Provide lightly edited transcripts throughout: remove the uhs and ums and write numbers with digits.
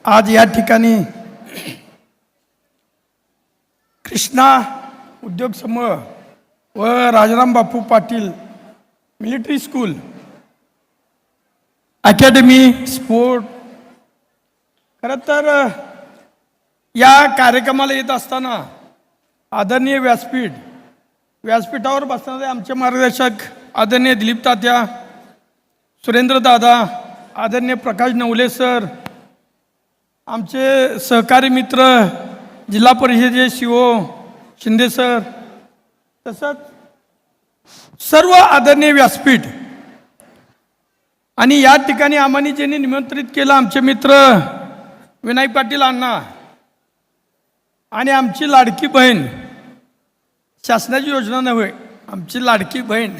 आज या ठिकाणी कृष्णा उद्योग समूह व Rajaram Bapu Patil military school academy sport खरं तर या कार्यक्रमाला येत असताना आदरणीय व्यासपीठावर बसणारे आमचे मार्गदर्शक आदरणीय दिलीप तात्या, सुरेंद्र दादा, आदरणीय प्रकाश नवले सर, आमचे सहकारी मित्र जिल्हा परिषदेचे सीओ शिंदे सर, तसंच सर्व आदरणीय व्यासपीठ आणि या ठिकाणी आम्हाला ज्यांनी निमंत्रित केलं आमचे मित्र विनायक पाटील अण्णा आणि आमची लाडकी बहीण, शासनाची योजना नव्हे, आमची लाडकी बहीण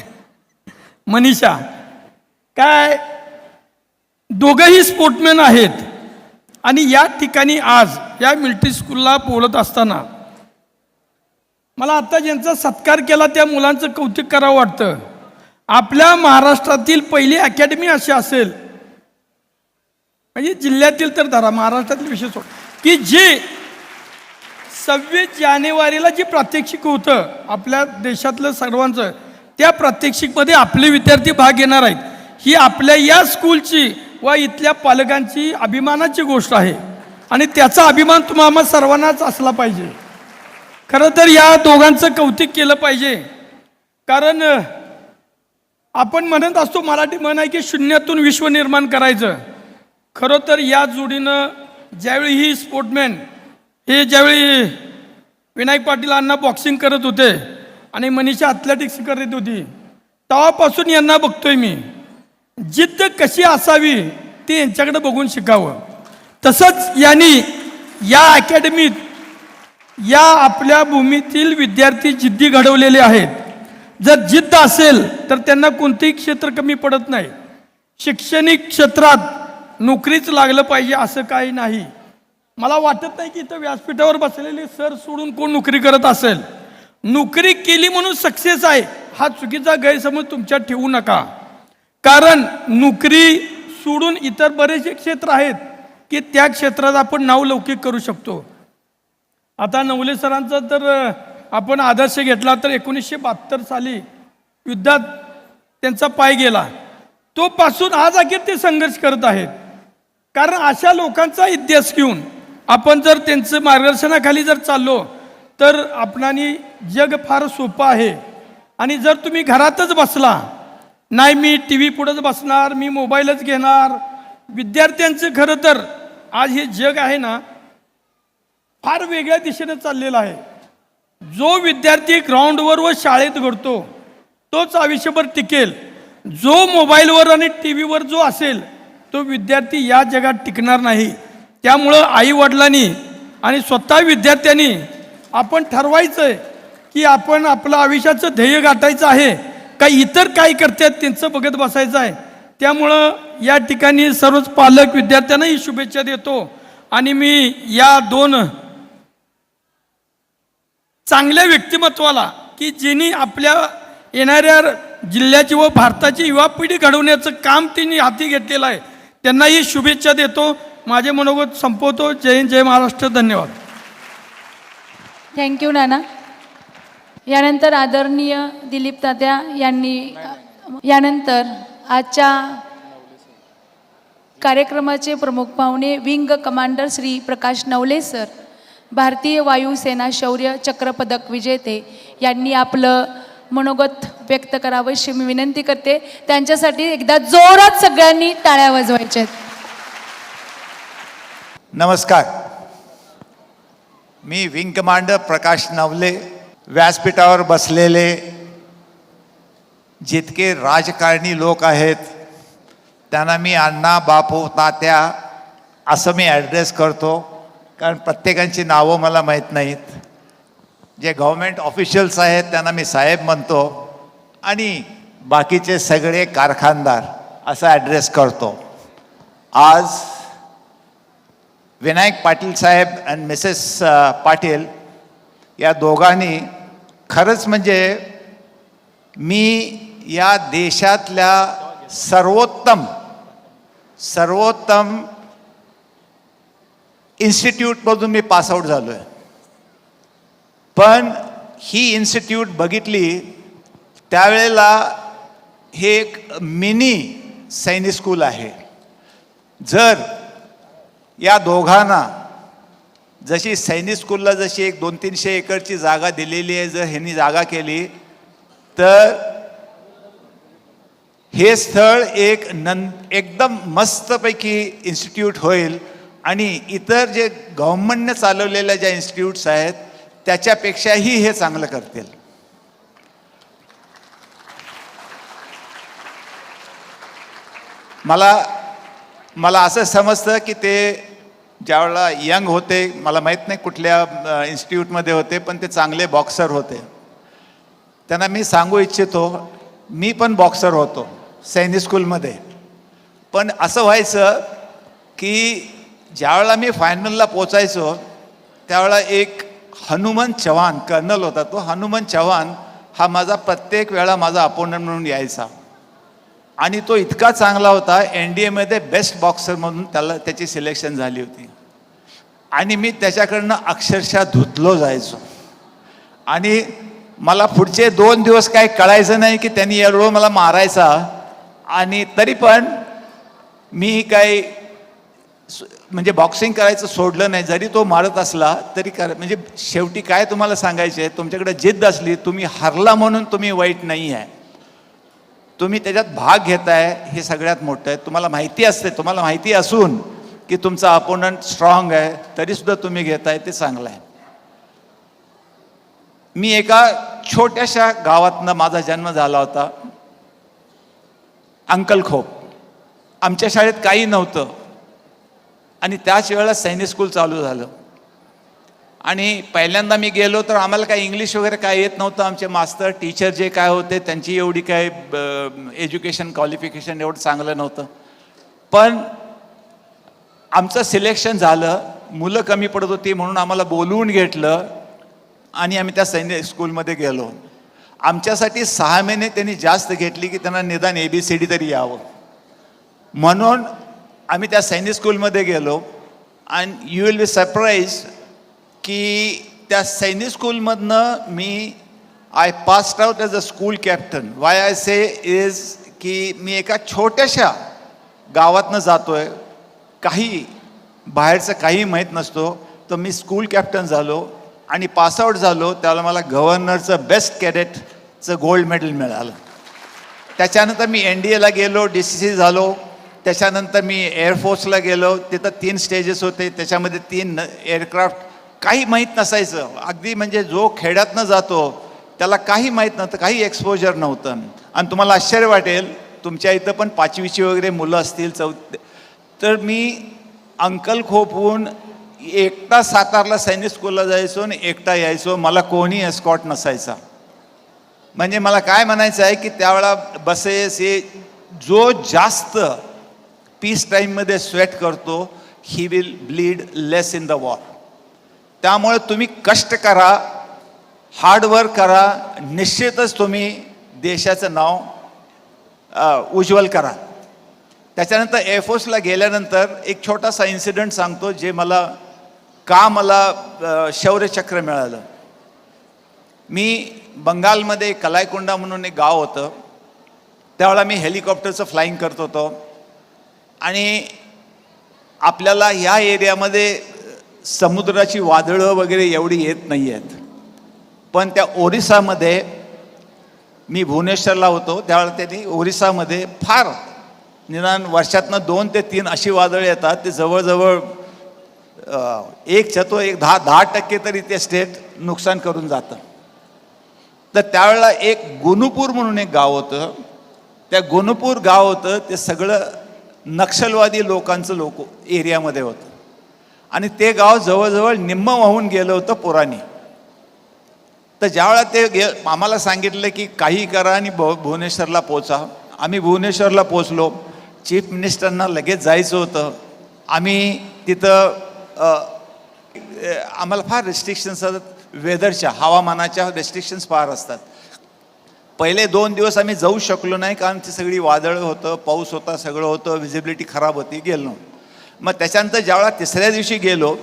मनीषा, काय दोघंही स्पोर्टमॅन आहेत आणि या ठिकाणी आज या मिलिटरी स्कूलला बोलत असताना मला आता ज्यांचा सत्कार केला त्या मुलांचं कौतुक करावं वाटतं. आपल्या महाराष्ट्रातील पहिली अकॅडमी अशी असेल म्हणजे जिल्ह्यातील तर धरा, महाराष्ट्रातील विशेष की जे 26 जानेवारीला जी प्रात्यक्षिक होतं आपल्या देशातलं सर्वांचं, त्या प्रात्यक्षिकमध्ये आपले विद्यार्थी भाग घेणार आहेत. ही आपल्या या स्कूलची व इथल्या पालकांची अभिमानाची गोष्ट आहे आणि त्याचा अभिमान तुम्हाला सर्वांनाच असला पाहिजे. खरं तर या दोघांचं कौतुक केलं पाहिजे, कारण आपण म्हणत असतो, मराठी म्हण आहे की शून्यातून विश्व निर्माण करायचं. खरं तर या जोडीनं ज्यावेळी ही स्पोर्टमॅन हे ज्यावेळी विनायक पाटील अण्णा बॉक्सिंग करत होते आणि मनीषा ॲथलेटिक्स करत होती, तेव्हापासून यांना बघतोय मी. जिद्द कशी असावी ते यांच्याकडे बघून शिकावं. तसंच यांनी या अकॅडमीत या आपल्या भूमीतील विद्यार्थी जिद्दी घडवलेले आहेत. जर जिद्द असेल तर त्यांना कोणतेही क्षेत्र कमी पडत नाही. शैक्षणिक क्षेत्रात नोकरीच लागलं पाहिजे असं काही नाही. मला वाटत नाही की इथं व्यासपीठावर बसलेले सर सोडून कोण नोकरी करत असेल. नोकरी केली म्हणून सक्सेस आहे हा चुकीचा गैरसमज तुमच्यात ठेवू नका, कारण नोकरी सोडून इतर बरेचसे क्षेत्र आहेत की त्या क्षेत्रात आपण नावलौकिक करू शकतो. आता नवले सरांचा तर आपण आदर्श घेतला तर 1972 साली युद्धात त्यांचा पाय गेला, तो पासून आज अखेर ते संघर्ष करत आहेत. कारण अशा लोकांचा इतिहास घेऊन आपण जर त्यांचं मार्गदर्शनाखाली जर चाललो तर आपणानी जग फार सोपं आहे. आणि जर तुम्ही घरातच बसला, नाही मी टी व्ही पुढंच बसणार, मी मोबाईलच घेणार, विद्यार्थ्यांचं खरं तर आज हे जग आहे ना फार वेगळ्या दिशेने चाललेला आहे. जो विद्यार्थी ग्राउंडवर व शाळेत घडतो तोच आयुष्यभर टिकेल. जो मोबाईलवर आणि टी व्हीवर जो असेल तो विद्यार्थी या जगात टिकणार नाही. त्यामुळं आईवडिलांनी आणि स्वतः विद्यार्थ्यांनी आपण ठरवायचं की आपण आपलं आयुष्याचं ध्येय गाठायचं आहे का इतर काय करतात त्यांचं बघत बसायचं आहे. त्यामुळं या ठिकाणी सर्वच पालक विद्यार्थ्यांनाही शुभेच्छा देतो. आणि मी या दोन चांगल्या व्यक्तिमत्वाला की ज्यांनी आपल्या येणाऱ्या जिल्ह्याची व भारताची युवा पिढी घडवण्याचं काम त्यांनी हाती घेतलेलं आहे, त्यांनाही शुभेच्छा देतो. माझे मनोगत संपवतो. जय हिंद, जय महाराष्ट्र. धन्यवाद. थँक्यू नाना. यानंतर आदरणीय दिलीप तात्या यांनी यानंतर आजच्या कार्यक्रमाचे प्रमुख पाहुणे wing commander Shri Prakash Navale sir, भारतीय वायुसेना शौर्य चक्र पदक विजेते, यांनी आपलं मनोगत व्यक्त करावं अशी मी विनंती करते. त्यांच्यासाठी एकदा जोरात सगळ्यांनी टाळ्या वाजवायच्या. नमस्कार, मी विंग कमांडर प्रकाश नवले. व्यासपीठावर बसलेले जितके राजकारणी लोक आहेत त्यांना मी अण्णा, बापू, तात्या असं मी ॲड्रेस करतो, कारण प्रत्येकांची नावं मला माहीत नाहीत. जे गव्हर्मेंट ऑफिशियल्स आहेत त्यांना मी साहेब म्हणतो आणि बाकीचे सगळे कारखानदार असं ॲड्रेस करतो. आज विनायक पाटील साहेब आणि मिसेस पाटील या दोघांनी खरंच म्हणजे मी या देशातल्या सर्वोत्तम इन्स्टिट्यूटमधून मी पासआउट झालो आहे. पण ही इन्स्टिट्यूट बघितली त्यावेळेला हे एक मिनी सैनिक स्कूल आहे. जर या दोघांना जशी सैनिक स्कूलला जशी एक 200-300 एकरची जागा दिलेली आहे, जर ह्यांनी जागा केली तर हे स्थळ एकदम मस्तपैकी इन्स्टिट्यूट होईल आणि इतर जे गव्हर्नमेंटने चालवलेल्या ज्या इन्स्टिट्यूट्स आहेत त्याच्यापेक्षाही हे चांगलं करतील. मला असं समजतं की ते ज्यावेळेला यंग होते, मला माहीत नाही कुठल्या इन्स्टिट्यूटमध्ये होते, पण ते चांगले बॉक्सर होते. त्यांना मी सांगू इच्छितो, मी पण बॉक्सर होतो सैनिक स्कूलमध्ये. पण असं व्हायचं की ज्यावेळेला मी फायनलला पोचायचो त्यावेळेला एक हनुमंत चव्हाण कर्नल होता. तो हनुमंत चव्हाण हा माझा प्रत्येक वेळा माझा अपोनंट म्हणून यायचा आणि तो इतका चांगला होता, NDAमध्ये बेस्ट बॉक्सर म्हणून त्याची सिलेक्शन झाली होती. आणि मी त्याच्याकडनं अक्षरशः धुतलो जायचो आणि मला पुढचे 2 दिवस काय कळायचं नाही की त्यांनी एवढं मला मारायचा. आणि तरी पण मी काही म्हणजे बॉक्सिंग करायचं सोडलं नाही. जरी तो मारत असला तरी म्हणजे शेवटी काय तुम्हाला सांगायचे, तुमच्याकडे जिद्द असली, तुम्ही हरला म्हणून तुम्ही वाईट नाही आहे, तुम्ही त्याच्यात भाग घेताय हे सगळ्यात मोठं आहे. तुम्हाला माहिती असते, तुम्हाला माहिती असून की तुमचा अपोनंट स्ट्रॉंग आहे तरीसुद्धा तुम्ही घेताय ते चांगलं आहे. मी एका छोट्याशा गावातनं माझा जन्म झाला होता, अंकलखोप. आमच्या शाळेत काही नव्हतं आणि त्याच वेळेला सैनिक स्कूल चालू झालं. आणि पहिल्यांदा मी गेलो तर आम्हाला काही इंग्लिश वगैरे काय येत नव्हतं. आमचे मास्तर टीचर जे काय होते त्यांची एवढी काय एज्युकेशन क्वालिफिकेशन एवढं चांगलं नव्हतं. पण आमचं सिलेक्शन झालं. मुलं कमी पडत होती म्हणून आम्हाला बोलवून घेतलं आणि आम्ही त्या सैनिक स्कूलमध्ये गेलो. आमच्यासाठी 6 महिने त्यांनी जास्त घेतली की त्यांना निदान ABCD तरी यावं म्हणून आम्ही त्या सैनिक स्कूलमध्ये गेलो. आणि यू विल बी सरप्राईज की त्या सैनिक स्कूलमधनं मी I passed out as a school captain. Why I say is की मी एका छोट्याशा गावातनं जातोय, काही बाहेरचं काही माहीत नसतो, तर मी स्कूल कॅप्टन झालो आणि पासआउट झालो. त्याला मला गव्हर्नरचं बेस्ट कॅडेटचं गोल्ड मेडल मिळालं. त्याच्यानंतर मी NDAला गेलो, DCC झालो. त्याच्यानंतर मी एअरफोर्सला गेलो. तिथं 3 स्टेजेस होते, त्याच्यामध्ये 3 एअरक्राफ्ट. काही माहीत नसायचं, अगदी म्हणजे जो खेड्यातनं जातो त्याला काही माहीत नव्हतं, काही एक्सपोजर नव्हतं. आणि तुम्हाला आश्चर्य वाटेल, तुमच्या इथं पण 5वीची वगैरे मुलं असतील, तर मी अंकलखोपहून एकटा सातारला सैनिक स्कूलला जायचो आणि एकटा यायचो. मला कोणी एस्कॉट नसायचा. म्हणजे मला काय म्हणायचं आहे की त्यावेळेला बसेस हे जो जास्त पीस टाईममध्ये स्वेट करतो he will bleed less in the war. त्यामुळे तुम्ही कष्ट करा, हार्डवर्क करा, निश्चितच तुम्ही देशाचं नाव उज्ज्वल करा. त्याच्यानंतर एअरफोर्सला गेल्यानंतर एक छोटासा इन्सिडेंट सांगतो जे मला शौर्यचक्र मिळालं. मी बंगालमध्ये कलायकुंडा म्हणून एक गाव होतं, त्यावेळेला मी हेलिकॉप्टरचं फ्लाईंग करत होतो. आणि आपल्याला ह्या एरियामध्ये समुद्राची वादळं वगैरे एवढी येत नाही आहेत. पण त्या ओरिसामध्ये मी भुवनेश्वरला होतो त्यावेळेला त्यांनी ओरिसामध्ये फार निदान वर्षातनं 2 ते 3 अशी वादळं येतात, ते जवळजवळ 10% तरी ते स्टेट नुकसान करून जातं. तर त्यावेळेला एक गुनुपूर म्हणून एक गाव होतं. त्या गुनुपूर गाव होतं ते सगळं नक्षलवादी लोकांचं एरियामध्ये होतं आणि ते गाव जवळजवळ निम्म वाहून गेलं होतं पुराने. तर ज्यावेळेला ते आम्हाला सांगितलं की काही करा आणि भुवनेश्वरला पोचा. आम्ही भुवनेश्वरला पोचलो. चीफ मिनिस्टरना लगेच जायचं होतं. आम्ही तिथं आम्हाला फार रिस्ट्रिक्शन्स असतात, वेदरच्या हवामानाच्या रिस्ट्रिक्शन्स फार असतात. पहिले 2 दिवस आम्ही जाऊ शकलो नाही कारण ती सगळी वादळं होतं, पाऊस होता, सगळं होतं, व्हिजिबिलिटी खराब होती, गेलो. मग त्याच्यानंतर ज्यावेळेला 3ऱ्या दिवशी गेलो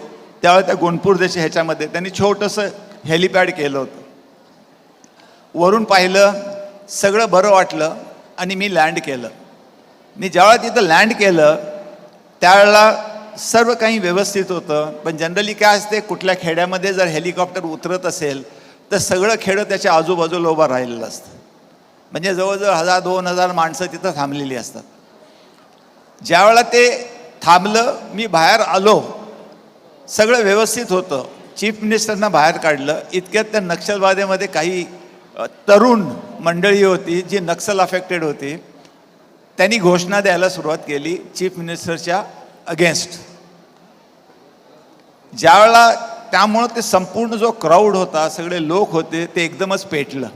त्यावेळेला त्या गोंडपूरदेशी ह्याच्यामध्ये त्यांनी छोटंसं हेलिपॅड केलं होतं. वरून पाहिलं, सगळं बरं वाटलं आणि मी लँड केलं. मी ज्यावेळेला तिथं लँड केलं त्यावेळेला सर्व काही व्यवस्थित होतं. पण जनरली काय असते, कुठल्या खेड्यामध्ये जर हेलिकॉप्टर उतरत असेल तर सगळं खेडं त्याच्या आजूबाजूला उभं राहिलेलं असतं. म्हणजे जवळजवळ 1000-2000 माणसं तिथं थांबलेली असतात. ज्यावेळेला ते थांबलं, मी बाहेर आलो, सगळं व्यवस्थित होतं. चीफ मिनिस्टरना बाहेर काढलं. इतक्यात त्या नक्षलवाद्यामध्ये काही तरुण मंडळी होती जी नक्सल अफेक्टेड होती. त्यांनी घोषणा द्यायला सुरुवात केली चीफ मिनिस्टरच्या अगेन्स्ट. ज्यावेळेला त्यामुळं ते संपूर्ण जो क्राऊड होता, सगळे लोक होते, ते एकदमच पेटलं.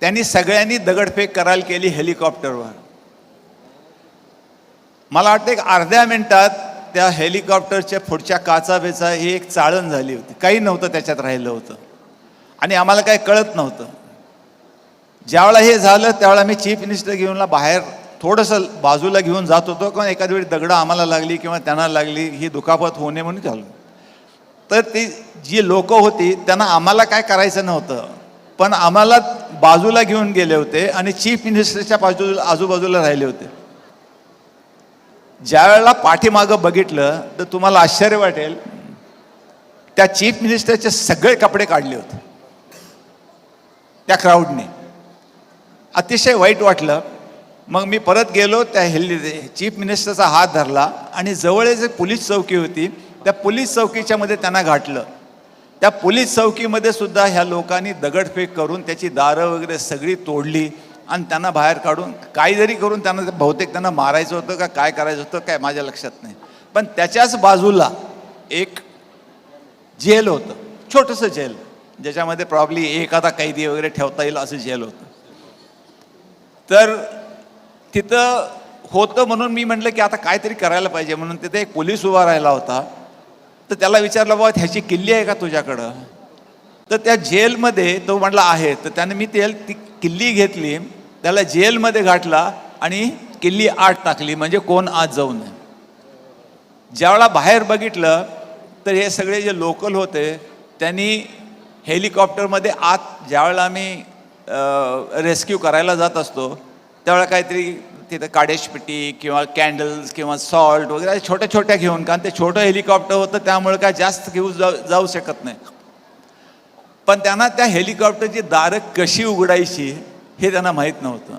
त्यांनी सगळ्यांनी दगडफेक करायला केली हेलिकॉप्टरवर. मला वाटतं एक अर्ध्या मिनिटात त्या हेलिकॉप्टरच्या पुढच्या काचा ही एक चाळण झाली होती. काही नव्हतं त्याच्यात राहिलं होतं आणि आम्हाला काही कळत नव्हतं. ज्यावेळेला हे झालं त्यावेळेला मी चीफ मिनिस्टर घेऊन बाहेर थोडंसं बाजूला घेऊन जात होतो, कारण एखाद्या वेळी दगडं आम्हाला लागली किंवा त्यांना लागली, ही दुखापत होऊ नये म्हणून झालं. तर ती जी लोक होती त्यांना आम्हाला काय करायचं नव्हतं, पण आम्हाला बाजूला घेऊन गेले होते आणि चीफ मिनिस्टरच्या आजूबाजूला राहिले होते. ज्या वेळेला पाठीमागं बघितलं तर तुम्हाला आश्चर्य वाटेल, त्या चीफ मिनिस्टरचे सगळे कपडे काढले होते त्या क्राऊडने. अतिशय वाईट वाटलं. मग मी परत गेलो, त्या चीफ मिनिस्टरचा हात धरला आणि जवळच एक पोलीस चौकी होती, त्या पोलीस चौकीच्या मध्ये त्यांना गाठलं. त्या पोलीस चौकीमध्ये सुद्धा ह्या लोकांनी दगडफेक करून त्याची दारं वगैरे सगळी तोडली आणि त्यांना बाहेर काढून काही जरी करून त्यांना बहुतेक त्यांना मारायचं होतं का काय करायचं होतं काय माझ्या लक्षात नाही. पण त्याच्याच बाजूला एक जेल होतं, छोटंसं जेल, ज्याच्यामध्ये प्रॉब्ली एखादा कैदी वगैरे ठेवता येईल असं जेल होतं. तर तिथं होतं म्हणून मी म्हटलं की आता काहीतरी करायला पाहिजे, म्हणून तिथे एक पोलीस उभा राहिला होता. तर त्याला विचारलं, बाबा ह्याची किल्ली आहे का तुझ्याकडं? तर त्या जेलमध्ये तो म्हटला आहे. तर त्याने मी ती किल्ली घेतली, त्याला जेलमध्ये घातला आणि किल्ली आत टाकली, म्हणजे कोण आत जाऊ नये. ज्यावेळेला बाहेर बघितलं तर हे सगळे जे लोकल होते त्यांनी हेलिकॉप्टरमध्ये आत, ज्यावेळेला आम्ही रेस्क्यू करायला जात असतो त्यावेळेला काहीतरी तिथं काडेशपेटी किंवा कॅन्डल्स किंवा सॉल्ट वगैरे छोट्या छोट्या घेऊन, कारण ते छोटं हेलिकॉप्टर होतं त्यामुळे काय जास्त घेऊन जाऊ शकत नाही. पण त्यांना त्या हेलिकॉप्टरची दारं कशी उघडायची हे त्यांना माहीत नव्हतं.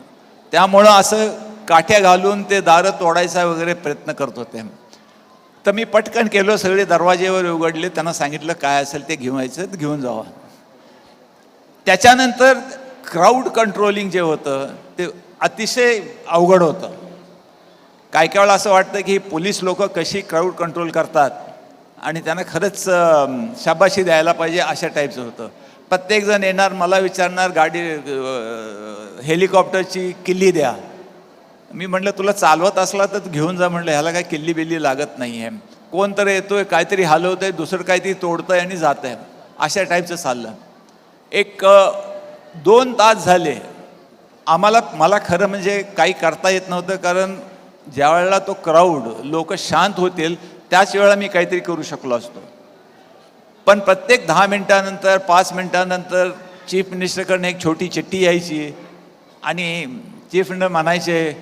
त्यामुळं असं काठ्या घालून ते दारं तोडायचा वगैरे प्रयत्न करत होते. तर मी पटकन केलो, सगळे दरवाजेवर उघडले, त्यांना सांगितलं काय असेल ते घेऊन घेऊन जावा. त्याच्यानंतर क्राऊड कंट्रोलिंग जे होतं ते अतिशय अवघड होतं. काही वेळा असं वाटतं की पोलीस लोक कशी क्राऊड कंट्रोल करतात आणि त्यांना खरंच शाबाशी द्यायला पाहिजे अशा टाईपचं होतं. प्रत्येकजण येणार, मला विचारणार गाडी हेलिकॉप्टरची किल्ली द्या. मी म्हटलं तुला चालवत असला तर घेऊन जा म्हटलं, ह्याला काय किल्ली बिल्ली लागत नाही आहे. कोण तर येतोय, काहीतरी हलवत आहे, दुसरं काहीतरी तोडतंय आणि जात आहे, अशा टाईपचं चाललं. एक 2 तास झाले मला खरं म्हणजे काही करता येत नव्हतं, कारण ज्या वेळेला तो क्राऊड लोक शांत होतील त्याच वेळेला मी काहीतरी करू शकलो असतो. पण प्रत्येक 10 मिनिटानंतर 5 मिनिटानंतर चीफ मिनिस्टरकडनं एक छोटी चिठ्ठी यायची आणि चीफ मिनिस्टर म्हणायचे,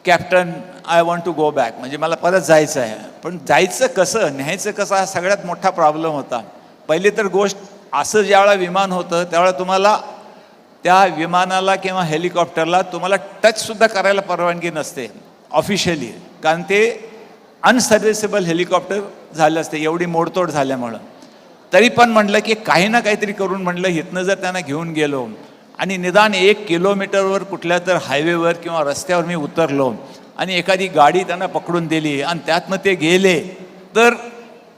captain I want to go back, म्हणजे मला परत जायचं आहे. पण जायचं कसं, न्यायचं कसं, हा सगळ्यात मोठा प्रॉब्लेम होता. पहिली तर गोष्ट, असं ज्यावेळेला विमान होतं त्यावेळेला तुम्हाला त्या विमानाला किंवा हेलिकॉप्टरला तुम्हाला टचसुद्धा करायला परवानगी नसते ऑफिशियली, कारण ते अनसर्व्हिसेबल हेलिकॉप्टर झालं असते एवढी मोडतोड झाल्यामुळं. तरी पण म्हटलं की काही ना काहीतरी करून म्हटलं इथनं जर त्यांना घेऊन गेलो आणि निदान 1 किलोमीटरवर कुठल्या तर हायवेवर किंवा रस्त्यावर मी उतरलो आणि एखादी गाडी त्यांना पकडून दिली आणि त्यातनं ते गेले तर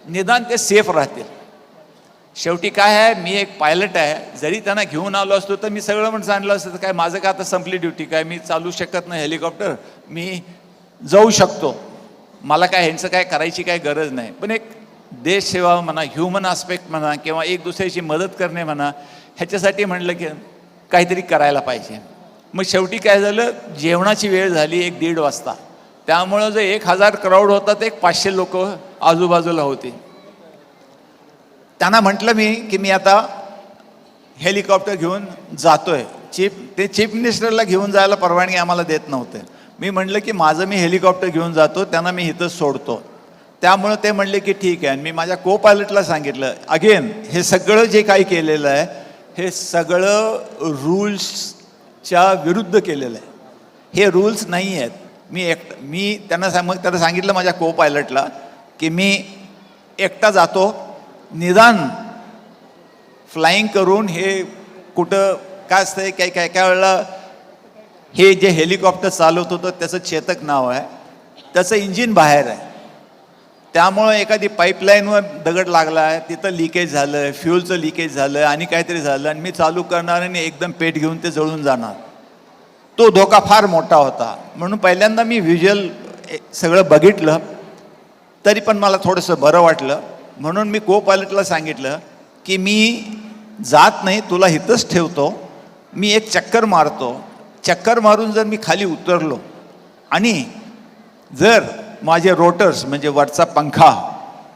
निदान ते सेफ राहतील. शेवटी काय आहे, मी एक पायलट आहे, जरी त्यांना घेऊन आलो असतो तर मी सगळं म्हणून आणलं असतं तर काय माझं काय आता संपली ड्युटी, काय मी चालू शकत नाही हेलिकॉप्टर, मी जाऊ शकतो, मला काय ह्यांचं काय करायची काय गरज नाही. पण एक देशसेवा म्हणा, ह्युमन आस्पेक्ट म्हणा किंवा एक दुसऱ्याची मदत करणे म्हणा, ह्याच्यासाठी म्हटलं की काहीतरी करायला पाहिजे. मग शेवटी काय झालं, जेवणाची वेळ झाली 1-1:30 वाजता. त्यामुळं जो 1000 क्राऊड होता ते 500 लोक आजूबाजूला होते. त्यांना म्हटलं मी की मी आता हेलिकॉप्टर घेऊन जातोय. चीफ मिनिस्टरला घेऊन जायला परवानगी आम्हाला देत नव्हते. मी म्हटलं की माझं मी हेलिकॉप्टर घेऊन जातो, त्यांना मी इथं सोडतो. त्यामुळं ते म्हणले की ठीक आहे. आणि मी माझ्या को पायलटला सांगितलं, अगेन हे सगळं जे काही केलेलं आहे हे सगळं रूल्सच्या विरुद्ध केलेलं आहे. हे रूल्स नाही आहेत. मी त्यांना सांगितलं माझ्या को पायलटला की मी एकटा जातो, निदान फ्लाईंग करून हे कुठं काय असतंय काय वेळेला हे जे हेलिकॉप्टर चालवत होतं त्याचं चेतक नाव आहे, त्याचं इंजिन बाहेर आहे. त्यामुळं एखादी पाईपलाईनवर दगड लागला आहे, तिथं लिकेज झालं, फ्यूलचं लिकेज झालं आणि काहीतरी झालं आणि मी चालू करणार आणि एकदम पेट घेऊन ते जळून जाणार. तो धोका फार मोठा होता. म्हणून पहिल्यांदा मी व्हिज्युअल सगळं बघितलं, तरी पण मला थोडंसं बरं वाटलं. म्हणून मी को पायलटला सांगितलं की मी जात नाही, तुला इथंच ठेवतो, मी एक चक्कर मारतो. चक्कर मारून जर मी खाली उतरलो आणि जर माझे रोटर्स म्हणजे वरचा पंखा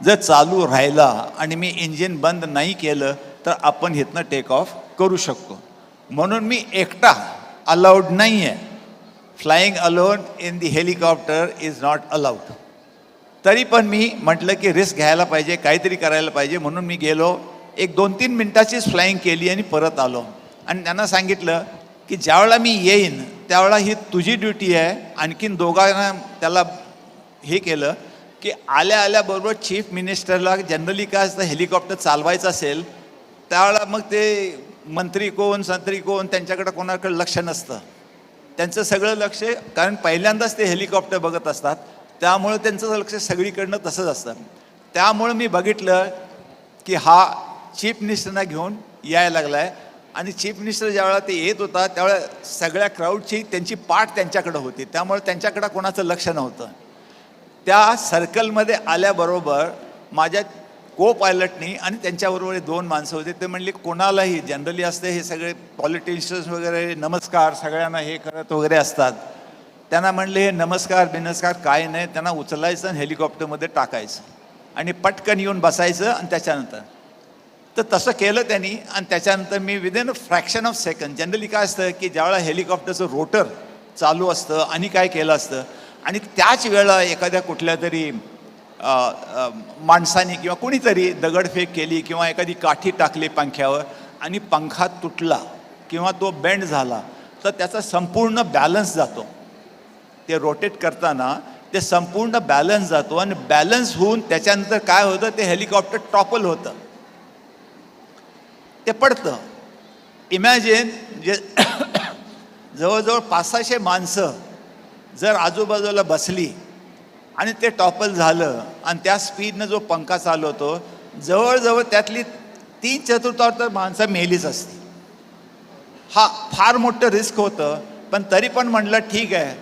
जर चालू राहिला आणि मी इंजिन बंद नाही केलं तर आपण इथनं टेक ऑफ करू शकतो. म्हणून मी एकटा अलाउड नाही आहे. Flying alone in the helicopter is not allowed. तरी पण मी म्हटलं की रिस्क घ्यायला पाहिजे, काहीतरी करायला पाहिजे. म्हणून मी गेलो, एक 2-3 मिनटाचीच फ्लाईंग केली आणि परत आलो. आणि त्यांना सांगितलं की ज्यावेळेला मी येईन त्यावेळेला ही तुझी ड्युटी आहे. आणखीन दोघांना त्याला हे केलं की आल्याबरोबर चीफ मिनिस्टरला जनरली काय असतं, हेलिकॉप्टर चालवायचं असेल त्यावेळेला मग ते मंत्री कोण संत्री कोण त्यांच्याकडे कोणाकडे लक्ष नसतं. त्यांचं सगळं लक्ष, कारण पहिल्यांदाच ते हेलिकॉप्टर बघत असतात, त्यामुळं त्यांचं लक्ष सगळीकडनं तसंच असतं. त्यामुळं मी बघितलं की हा चीफ मिनिस्टरना घेऊन यायला लागला आहे. आणि चीफ मिनिस्टर ज्यावेळेला ते येत होता त्यावेळेला सगळ्या क्राऊडची त्यांची पाठ त्यांच्याकडं होती, त्यामुळे त्यांच्याकडं कोणाचं लक्ष नव्हतं. त्या सर्कलमध्ये आल्याबरोबर माझ्या को पायलटनी आणि त्यांच्याबरोबर 2 माणसं होते, ते म्हणले कोणालाही जनरली असते हे सगळे पॉलिटिशियन्स वगैरे नमस्कार सगळ्यांना हे करत वगैरे असतात, त्यांना म्हणले हे नमस्कार काय नाही, त्यांना उचलायचं आणि हेलिकॉप्टरमध्ये टाकायचं आणि पटकन येऊन बसायचं. आणि त्याच्यानंतर तर तसं केलं त्यांनी. आणि त्याच्यानंतर मी within fraction of second, generally काय असतं की ज्यावेळेला हेलिकॉप्टरचं रोटर चालू असतं आणि काय केलं असतं आणि त्याच वेळेला एखाद्या कुठल्या तरी माणसाने किंवा कुणीतरी दगडफेक केली किंवा एखादी काठी टाकली पंख्यावर आणि पंखा तुटला किंवा तो बेंड झाला तर त्याचा संपूर्ण बॅलन्स जातो. ते रोटेट करताना ते संपूर्ण बॅलन्स जातो आणि बॅलन्स होऊन त्याच्यानंतर काय होतं, ते हेलिकॉप्टर टॉपल होतं, ते पडतं. इमॅजिन जे जवळजवळ 500-600 माणसं जर आजूबाजूला बसली आणि ते टॉपल झालं आणि त्या स्पीडनं जो पंखा चालवतो जवळजवळ त्यातली 3/4 माणसं मेलीच असते. हा फार मोठं रिस्क होतं. पण तरी पण म्हटलं ठीक आहे,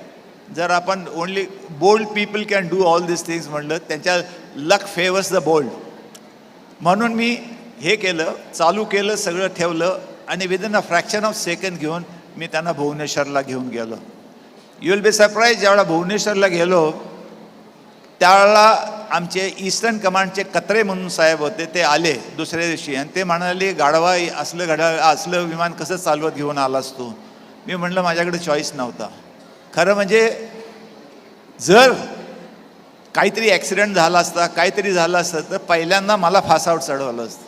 जर आपण only bold people can do all this things म्हटलं, त्यांच्या लक फेवर्स द बोल्ड. म्हणून मी हे केलं, चालू केलं, सगळं ठेवलं आणि within a fraction of second घेऊन मी त्यांना भुवनेश्वरला घेऊन गेलो. यू विल बी सरप्राईज, ज्यावेळेला भुवनेश्वरला गेलो त्यावेळेला आमचे ईस्टर्न कमांडचे कत्रे म्हणून साहेब होते, ते आले दुसऱ्या दिवशी आणि ते म्हणाले गाढवा असलं विमान कसं चालवत घेऊन आलास तू. मी म्हटलं माझ्याकडे चॉईस नव्हता. खरं म्हणजे जर काहीतरी ॲक्सिडेंट झाला असता, काहीतरी झालं असतं तर पहिल्यांदा मला फासावर चढवलं असतं.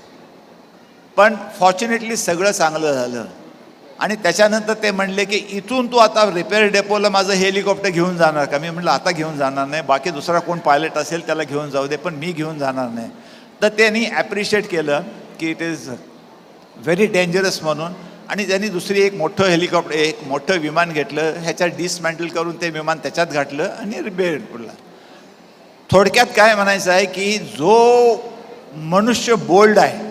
पण फॉर्च्युनेटली सगळं चांगलं झालं. आणि त्याच्यानंतर ते म्हणले की इथून तू आता रिपेअर डेपोला माझं हेलिकॉप्टर घेऊन जाणार का. मी म्हटलं आता घेऊन जाणार नाही, बाकी दुसरा कोण पायलट असेल त्याला घेऊन जाऊ दे, पण मी घेऊन जाणार नाही. तर त्यांनी ॲप्रिशिएट केलं की इट इज व्हेरी डेंजरस म्हणून. आणि त्यांनी दुसरी एक मोठं विमान घेतलं, ह्याच्यात डिसमॅन्टल करून ते विमान त्याच्यात घातलं आणि रिपेअर केलं. थोडक्यात काय म्हणायचं आहे की जो मनुष्य बोल्ड आहे,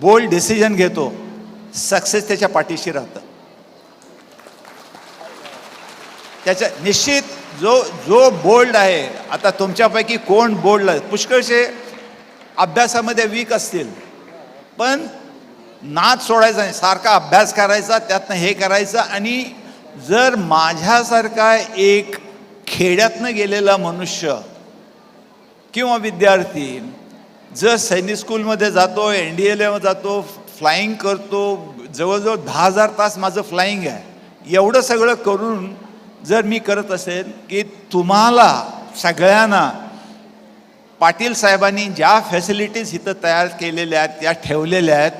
बोल्ड डिसिजन घेतो, सक्सेस त्याच्या पाठीशी राहतं. त्याच्या निश्चित जो बोल्ड आहे, आता तुमच्यापैकी कोण बोल्ड आहे, पुष्कळशे अभ्यासामध्ये वीक असतील, पण नाद सोडायचा नाही, सारखा अभ्यास करायचा, त्यातनं हे करायचं. आणि जर माझ्यासारखा एक खेड्यातनं गेलेला मनुष्य किंवा विद्यार्थी जर सैनिक स्कूलमध्ये जातो, NDLA जातो, फ्लाईंग करतो, जवळजवळ 10,000 तास माझं फ्लाईंग आहे. एवढं सगळं करून जर मी करत असेल की तुम्हाला सगळ्यांना पाटील साहेबांनी ज्या फॅसिलिटीज इथं तयार केलेल्या आहेत त्या ठेवलेल्या आहेत,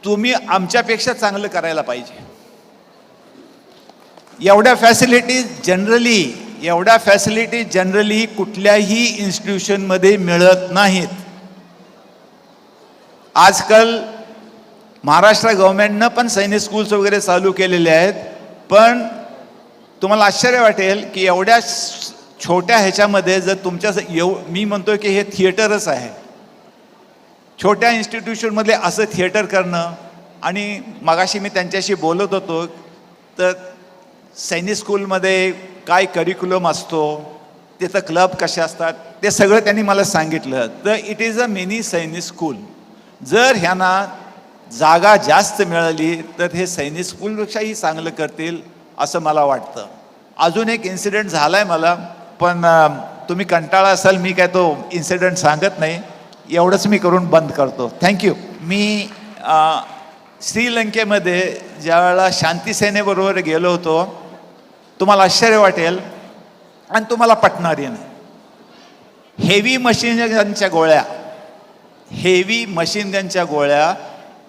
तुम्ही आमच्यापेक्षा चांगलं करायला पाहिजे. एवढ्या फॅसिलिटीज जनरली कुठल्याही इन्स्टिट्यूशनमध्ये मिळत नाहीत. आजकाल महाराष्ट्र गव्हर्नमेंटनं पण सैनिक स्कूल्स वगैरे चालू केलेले आहेत, पण तुम्हाला आश्चर्य वाटेल की एवढ्या छोट्या ह्याच्यामध्ये जर तुमच्या मी म्हणतो की हे थिएटरच आहे. छोट्या इन्स्टिट्यूशनमध्ये असं थिएटर करणं, आणि मगाशी मी त्यांच्याशी बोलत होतो तर सैनिक स्कूलमध्ये काय करिक्युलम असतो, तिथं क्लब कसे असतात ते सगळं त्यांनी मला सांगितलं. तर इट इज अ मिनी सैनिक स्कूल. जर ह्यांना जागा जास्त मिळाली तर हे सैनिक स्कूलपेक्षाही चांगलं करतील असं मला वाटतं. अजून एक इन्सिडेंट झाला आहे मला, पण तुम्ही कंटाळा असाल, मी काय तो इन्सिडेंट सांगत नाही. एवढंच मी करून बंद करतो. थँक्यू. मी श्रीलंकेमध्ये ज्यावेळेला शांतीसेनेबरोबर गेलो होतो, तुम्हाला आश्चर्य वाटेल आणि तुम्हाला पटणारही नाही. हेवी मशीन गनच्या गोळ्या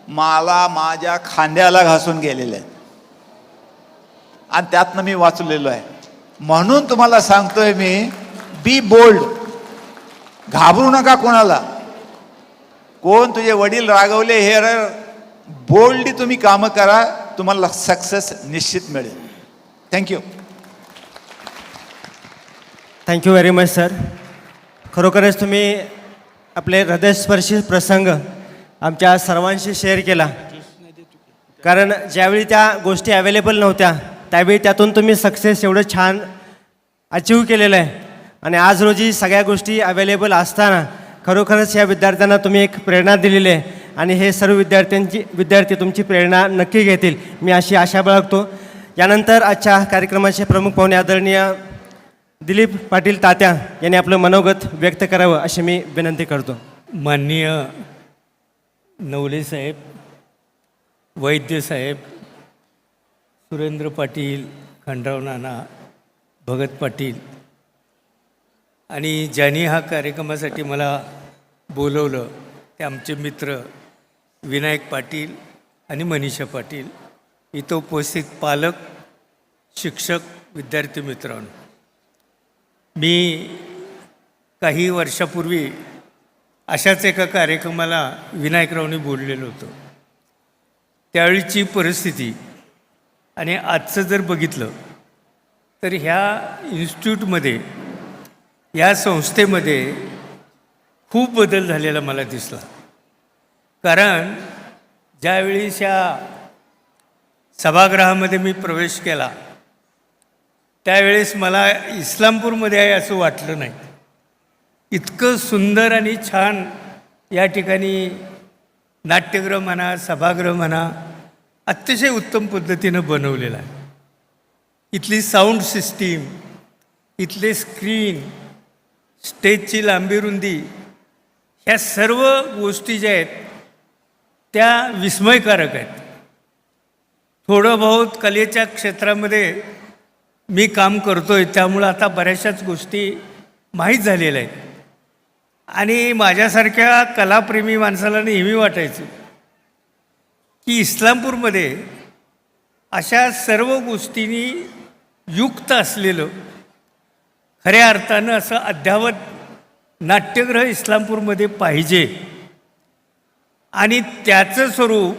मला माझ्या खांद्याला घासून गेलेल्या आहेत आणि त्यातनं मी वाचलेलो आहे. म्हणून तुम्हाला सांगतोय मी, बी बोल्ड. घाबरू नका कोणाला. कोण तुझे वडील रागवले हे बोल्डली तुम्ही कामं करा, तुम्हाला सक्सेस निश्चित मिळेल. Thank you. Thank you very much sir. खरोखरच तुम्ही आपले हृदयस्पर्शी प्रसंग आमच्या सर्वांशी शेअर केला. कारण ज्यावेळी त्या गोष्टी अवेलेबल नव्हत्या त्यावेळी त्यातून तुम्ही सक्सेस एवढं छान अचीव केलेलं आहे. आणि आज रोजी सगळ्या गोष्टी अवेलेबल असताना खरोखरच या विद्यार्थ्यांना तुम्ही एक प्रेरणा दिलेली आहे आणि हे सर्व विद्यार्थी तुमची प्रेरणा नक्की घेतील, मी अशी आशा बाळगतो. यानंतर आजच्या कार्यक्रमाचे प्रमुख पाहुणे आदरणीय दिलीप पाटील तात्या यांनी आपलं मनोगत व्यक्त करावं अशी मी विनंती करतो. माननीय नवले साहेब, वैद्य साहेब, सुरेंद्र पाटील, खंडराव नाना, भगत पाटील आणि ज्यांनी हा कार्यक्रमासाठी मला बोलवलं ते आमचे मित्र विनायक पाटील आणि मनीषा पाटील, इथं उपस्थित पालक, शिक्षक, विद्यार्थी मित्रांनो, मी काही वर्षापूर्वी अशाच एका कार्यक्रमाला विनायकरावनी बोललेलो होतो. त्यावेळीची परिस्थिती आणि आजचं जर बघितलं तर ह्या इन्स्टिट्यूटमध्ये, या संस्थेमध्ये खूप बदल झालेला मला दिसला. कारण ज्यावेळेस या सभागृहामध्ये मी प्रवेश केला त्यावेळेस मला इस्लामपूरमध्ये आहे असं वाटलं नाही. इतकं सुंदर आणि छान या ठिकाणी नाट्यगृह म्हणा, सभागृह म्हणा, अतिशय उत्तम पद्धतीनं बनवलेलं आहे. इथली साऊंड सिस्टीम, इथले स्क्रीन, स्टेजची लांबी रुंदी, ह्या सर्व गोष्टी ज्या आहेत त्या विस्मयकारक आहेत. थोडं बहुत कलेच्या क्षेत्रामध्ये मी काम करतोय, त्यामुळं आता बऱ्याचशाच गोष्टी माहीत झालेल्या आहेत. आणि माझ्यासारख्या कलाप्रेमी माणसाला नेहमी वाटायचं की इस्लामपूरमध्ये अशा सर्व गोष्टींनी युक्त असलेलं खऱ्या अर्थानं असं अद्यावत नाट्यगृह इस्लामपूरमध्ये पाहिजे. आणि त्याचं स्वरूप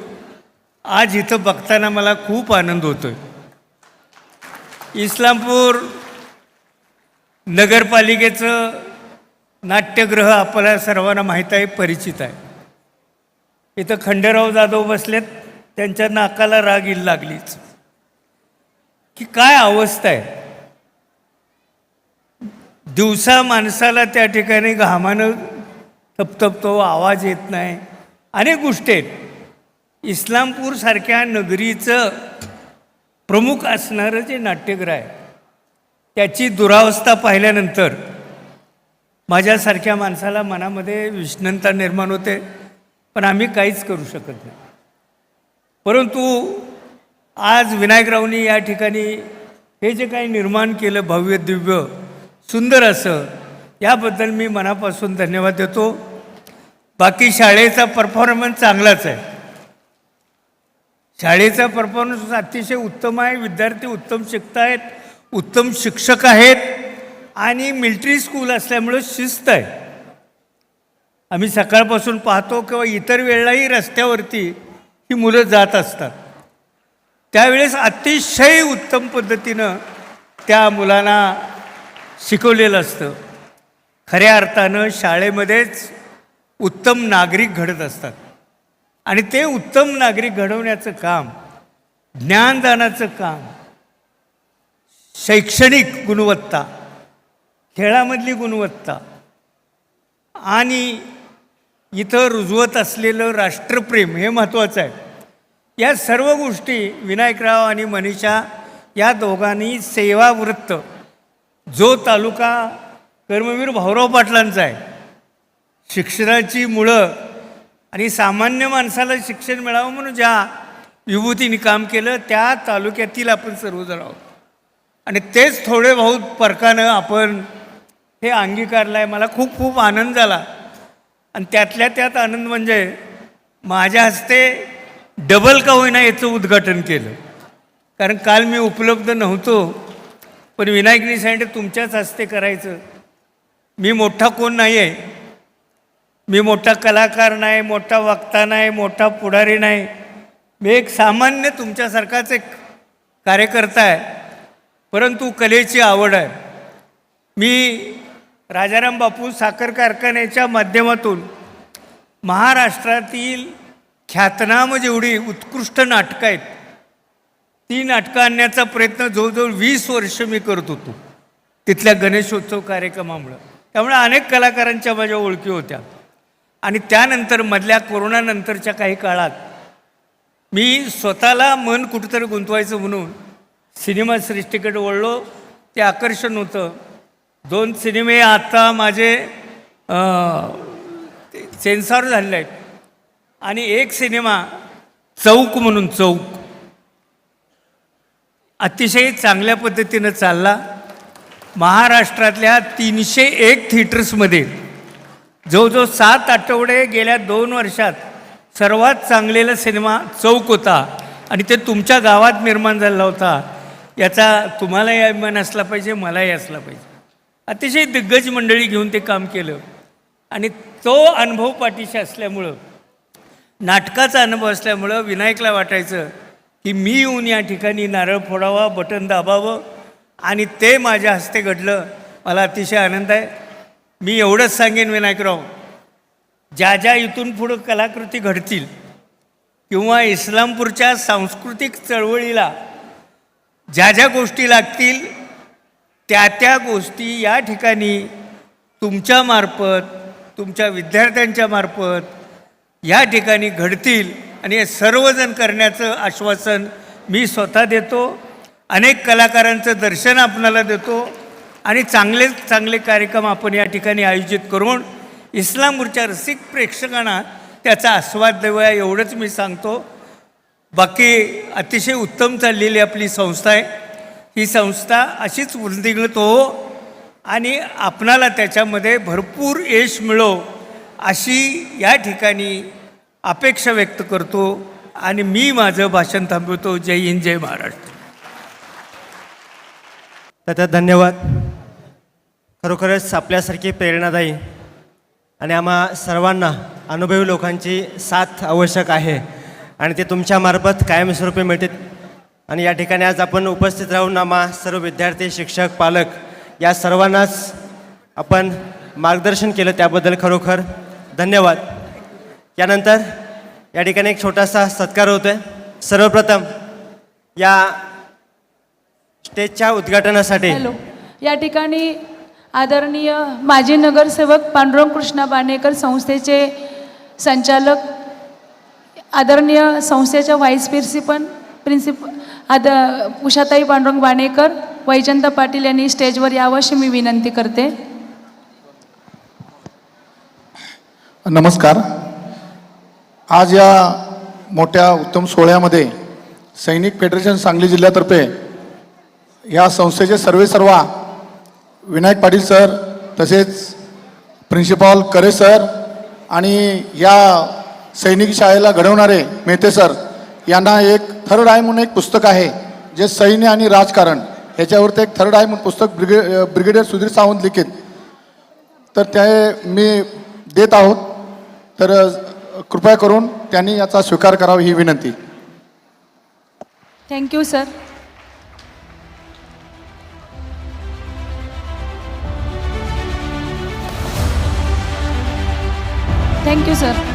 आज इथं बघताना मला खूप आनंद होतोय. इस्लामपूर नगरपालिकेचं नाट्यगृह आपल्याला सर्वांना माहीत आहे, परिचित आहे. इथं खंडेराव जाधव बसलेत, त्यांच्या नाकाला राग येईल लागलीच की काय अवस्था आहे. दिवसा माणसाला त्या ठिकाणी घामानं तपतपतो, आवाज येत नाही, अनेक गोष्टी आहेत. इस्लामपूरसारख्या नगरीचं प्रमुख असणारं जे नाट्यगृह आहे त्याची दुरावस्था पाहिल्यानंतर माझ्यासारख्या माणसाला मनामध्ये विषण्णता निर्माण होते, पण आम्ही काहीच करू शकत नाही. परंतु आज विनायकरावनी या ठिकाणी हे जे काही निर्माण केलं भव्य दिव्य सुंदर असं, याबद्दल मी मनापासून धन्यवाद देतो. बाकी शाळेचा परफॉर्मन्स चांगलाच आहे. शाळेचा परफॉर्मन्स अतिशय उत्तम आहे. विद्यार्थी उत्तम शिकत आहेत, उत्तम शिक्षक आहेत आणि मिलिटरी स्कूल असल्यामुळं शिस्त आहे. आम्ही सकाळपासून पाहतो किंवा इतर वेळेलाही रस्त्यावरती ही मुलं जात असतात. त्यावेळेस अतिशय उत्तम पद्धतीनं त्या मुलांना शिकवलेलं असतं. खऱ्या अर्थानं शाळेमध्येच उत्तम नागरिक घडत असतात आणि ते उत्तम नागरिक घडवण्याचं काम, ज्ञानदानाचं काम, शैक्षणिक गुणवत्ता, खेळामधली गुणवत्ता आणि इथं रुजवत असलेलं राष्ट्रप्रेम हे महत्त्वाचं आहे. या सर्व गोष्टी विनायकराव आणि मनीषा या दोघांनी सेवावृत्त, जो तालुका कर्मवीर भाऊराव पाटलांचा आहे, शिक्षणाची मुळं आणि सामान्य माणसाला शिक्षण मिळावं म्हणून ज्या विभूतीने काम केलं त्या तालुक्यातील आपण सर्वजण आहोत आणि तेच थोडे बहुत फरकानं आपण हे अंगीकारलं आहे. मला खूप खूप आनंद झाला आणि त्यातल्या त्यात आनंद म्हणजे माझ्या हस्ते डबल का होईना याचं उद्घाटन केलं. कारण काल मी उपलब्ध नव्हतो, पण विनायकनी सांगितलं तुमच्याच हस्ते करायचं. मी मोठा कोण नाही आहे, मी मोठा कलाकार नाही, मोठा वक्ता नाही, मोठा पुढारी नाही. मी एक सामान्य तुमच्यासारखाच एक कार्यकर्ता आहे, परंतु कलेची आवड आहे. मी राजाराम बापू साखर कारखान्याच्या माध्यमातून महाराष्ट्रातील ख्यातनाम जेवढी उत्कृष्ट नाटकं आहेत ती नाटकं आणण्याचा प्रयत्न जवळजवळ 20 वर्ष मी करत होतो तिथल्या गणेशोत्सव कार्यक्रमामुळं. त्यामुळे अनेक कलाकारांच्या माझ्या ओळखी होत्या आणि त्यानंतर मधल्या कोरोनानंतरच्या काही काळात मी स्वतःला मन कुठंतरी गुंतवायचं म्हणून सिनेमा सृष्टीकडे वळलो. ते आकर्षण होतं. 2 सिनेमे आता माझे सेन्सॉर झालेले आहेत आणि एक सिनेमा चौक म्हणून, चौक अतिशय चांगल्या पद्धतीनं चालला. महाराष्ट्रातल्या 301 थिएटर्समध्ये जवळजवळ 7 आठवडे गेल्या 2 वर्षात सर्वात चांगलेला सिनेमा चौक होता आणि ते तुमच्या गावात निर्माण झालेला होता. याचा तुम्हालाही अभिमान असला पाहिजे, मलाही असला पाहिजे. अतिशय दिग्गज मंडळी घेऊन ते काम केलं आणि तो अनुभव पाठीशी असल्यामुळं, नाटकाचा अनुभव असल्यामुळं विनायकला वाटायचं की मी येऊन या ठिकाणी नारळ फोडावा, बटन दाबावं आणि ते माझ्या हस्ते घडलं. मला अतिशय आनंद आहे. मी एवढंच सांगेन विनायकराव, ज्या ज्या इथून पुढं कलाकृती घडतील किंवा इस्लामपूरच्या सांस्कृतिक चळवळीला ज्या ज्या गोष्टी लागतील त्या त्या गोष्टी या ठिकाणी तुमच्यामार्फत, तुमच्या विद्यार्थ्यांच्या मार्फत या ठिकाणी घडतील आणि हे सर्वजण करण्याचं आश्वासन मी स्वतः देतो. अनेक कलाकारांचं दर्शन आपणाला देतो आणि चांगले चांगले कार्यक्रम आपण या ठिकाणी आयोजित करून इस्लामपूरच्या रसिक प्रेक्षकांना त्याचा आस्वाद देऊया एवढंच मी सांगतो. बाकी अतिशय उत्तम चाललेली आपली संस्था आहे. ही संस्था अशीच वृद्धिंगत हो आणि आपणाला त्याच्यामध्ये भरपूर यश मिळो अशी या ठिकाणी अपेक्षा व्यक्त करतो आणि मी माझं भाषण थांबवतो. जय हिंद, जय महाराष्ट्र. तर धन्यवाद. खरोखरच आपल्यासारखी प्रेरणादायी आणि आम्हा सर्वांना अनुभवी लोकांची साथ आवश्यक आहे आणि ते तुमच्यामार्फत कायमस्वरूपी मिळतील. आणि या ठिकाणी आज आपण उपस्थित राहून आम्हा सर्व विद्यार्थी, शिक्षक, पालक या सर्वांनाच आपण मार्गदर्शन केलं, त्याबद्दल खरोखर धन्यवाद. यानंतर या ठिकाणी एक छोटासा सत्कार होतो आहे. सर्वप्रथम या स्टेजच्या उद्घाटनासाठी हॅलो, या ठिकाणी आदरणीय माजी नगरसेवक पांडुरंग कृष्णा बाणेकर संस्थेचे संचालक, आदरणीय संस्थेच्या व्हाईस प्रिन्सिपल उषाताई पांडुरंग बाणेकर, वैजंत पाटील यांनी स्टेजवर यावं अशी मी विनंती करते. नमस्कार. आज या मोठ्या उत्तम सोहळ्यामध्ये सैनिक फेडरेशन सांगली जिल्ह्यातर्फे या संस्थेचे सर्वेसर्वा विनायक पाटील सर, तसेच प्रिन्सिपॉल करे सर आणि या सैनिक शाळेला घडवणारे मेहते सर यांना एक थर्ड आय म्हणून एक पुस्तक आहे, जे सैन्य आणि राजकारण ह्याच्यावरती एक थर्ड आय म्हणून पुस्तक ब्रिगेडियर सुधीर सावंत लिखित, तर ते मी देत आहोत. तर कृपया करून त्यांनी याचा स्वीकार करावा ही विनंती. Thank you sir. Thank you sir.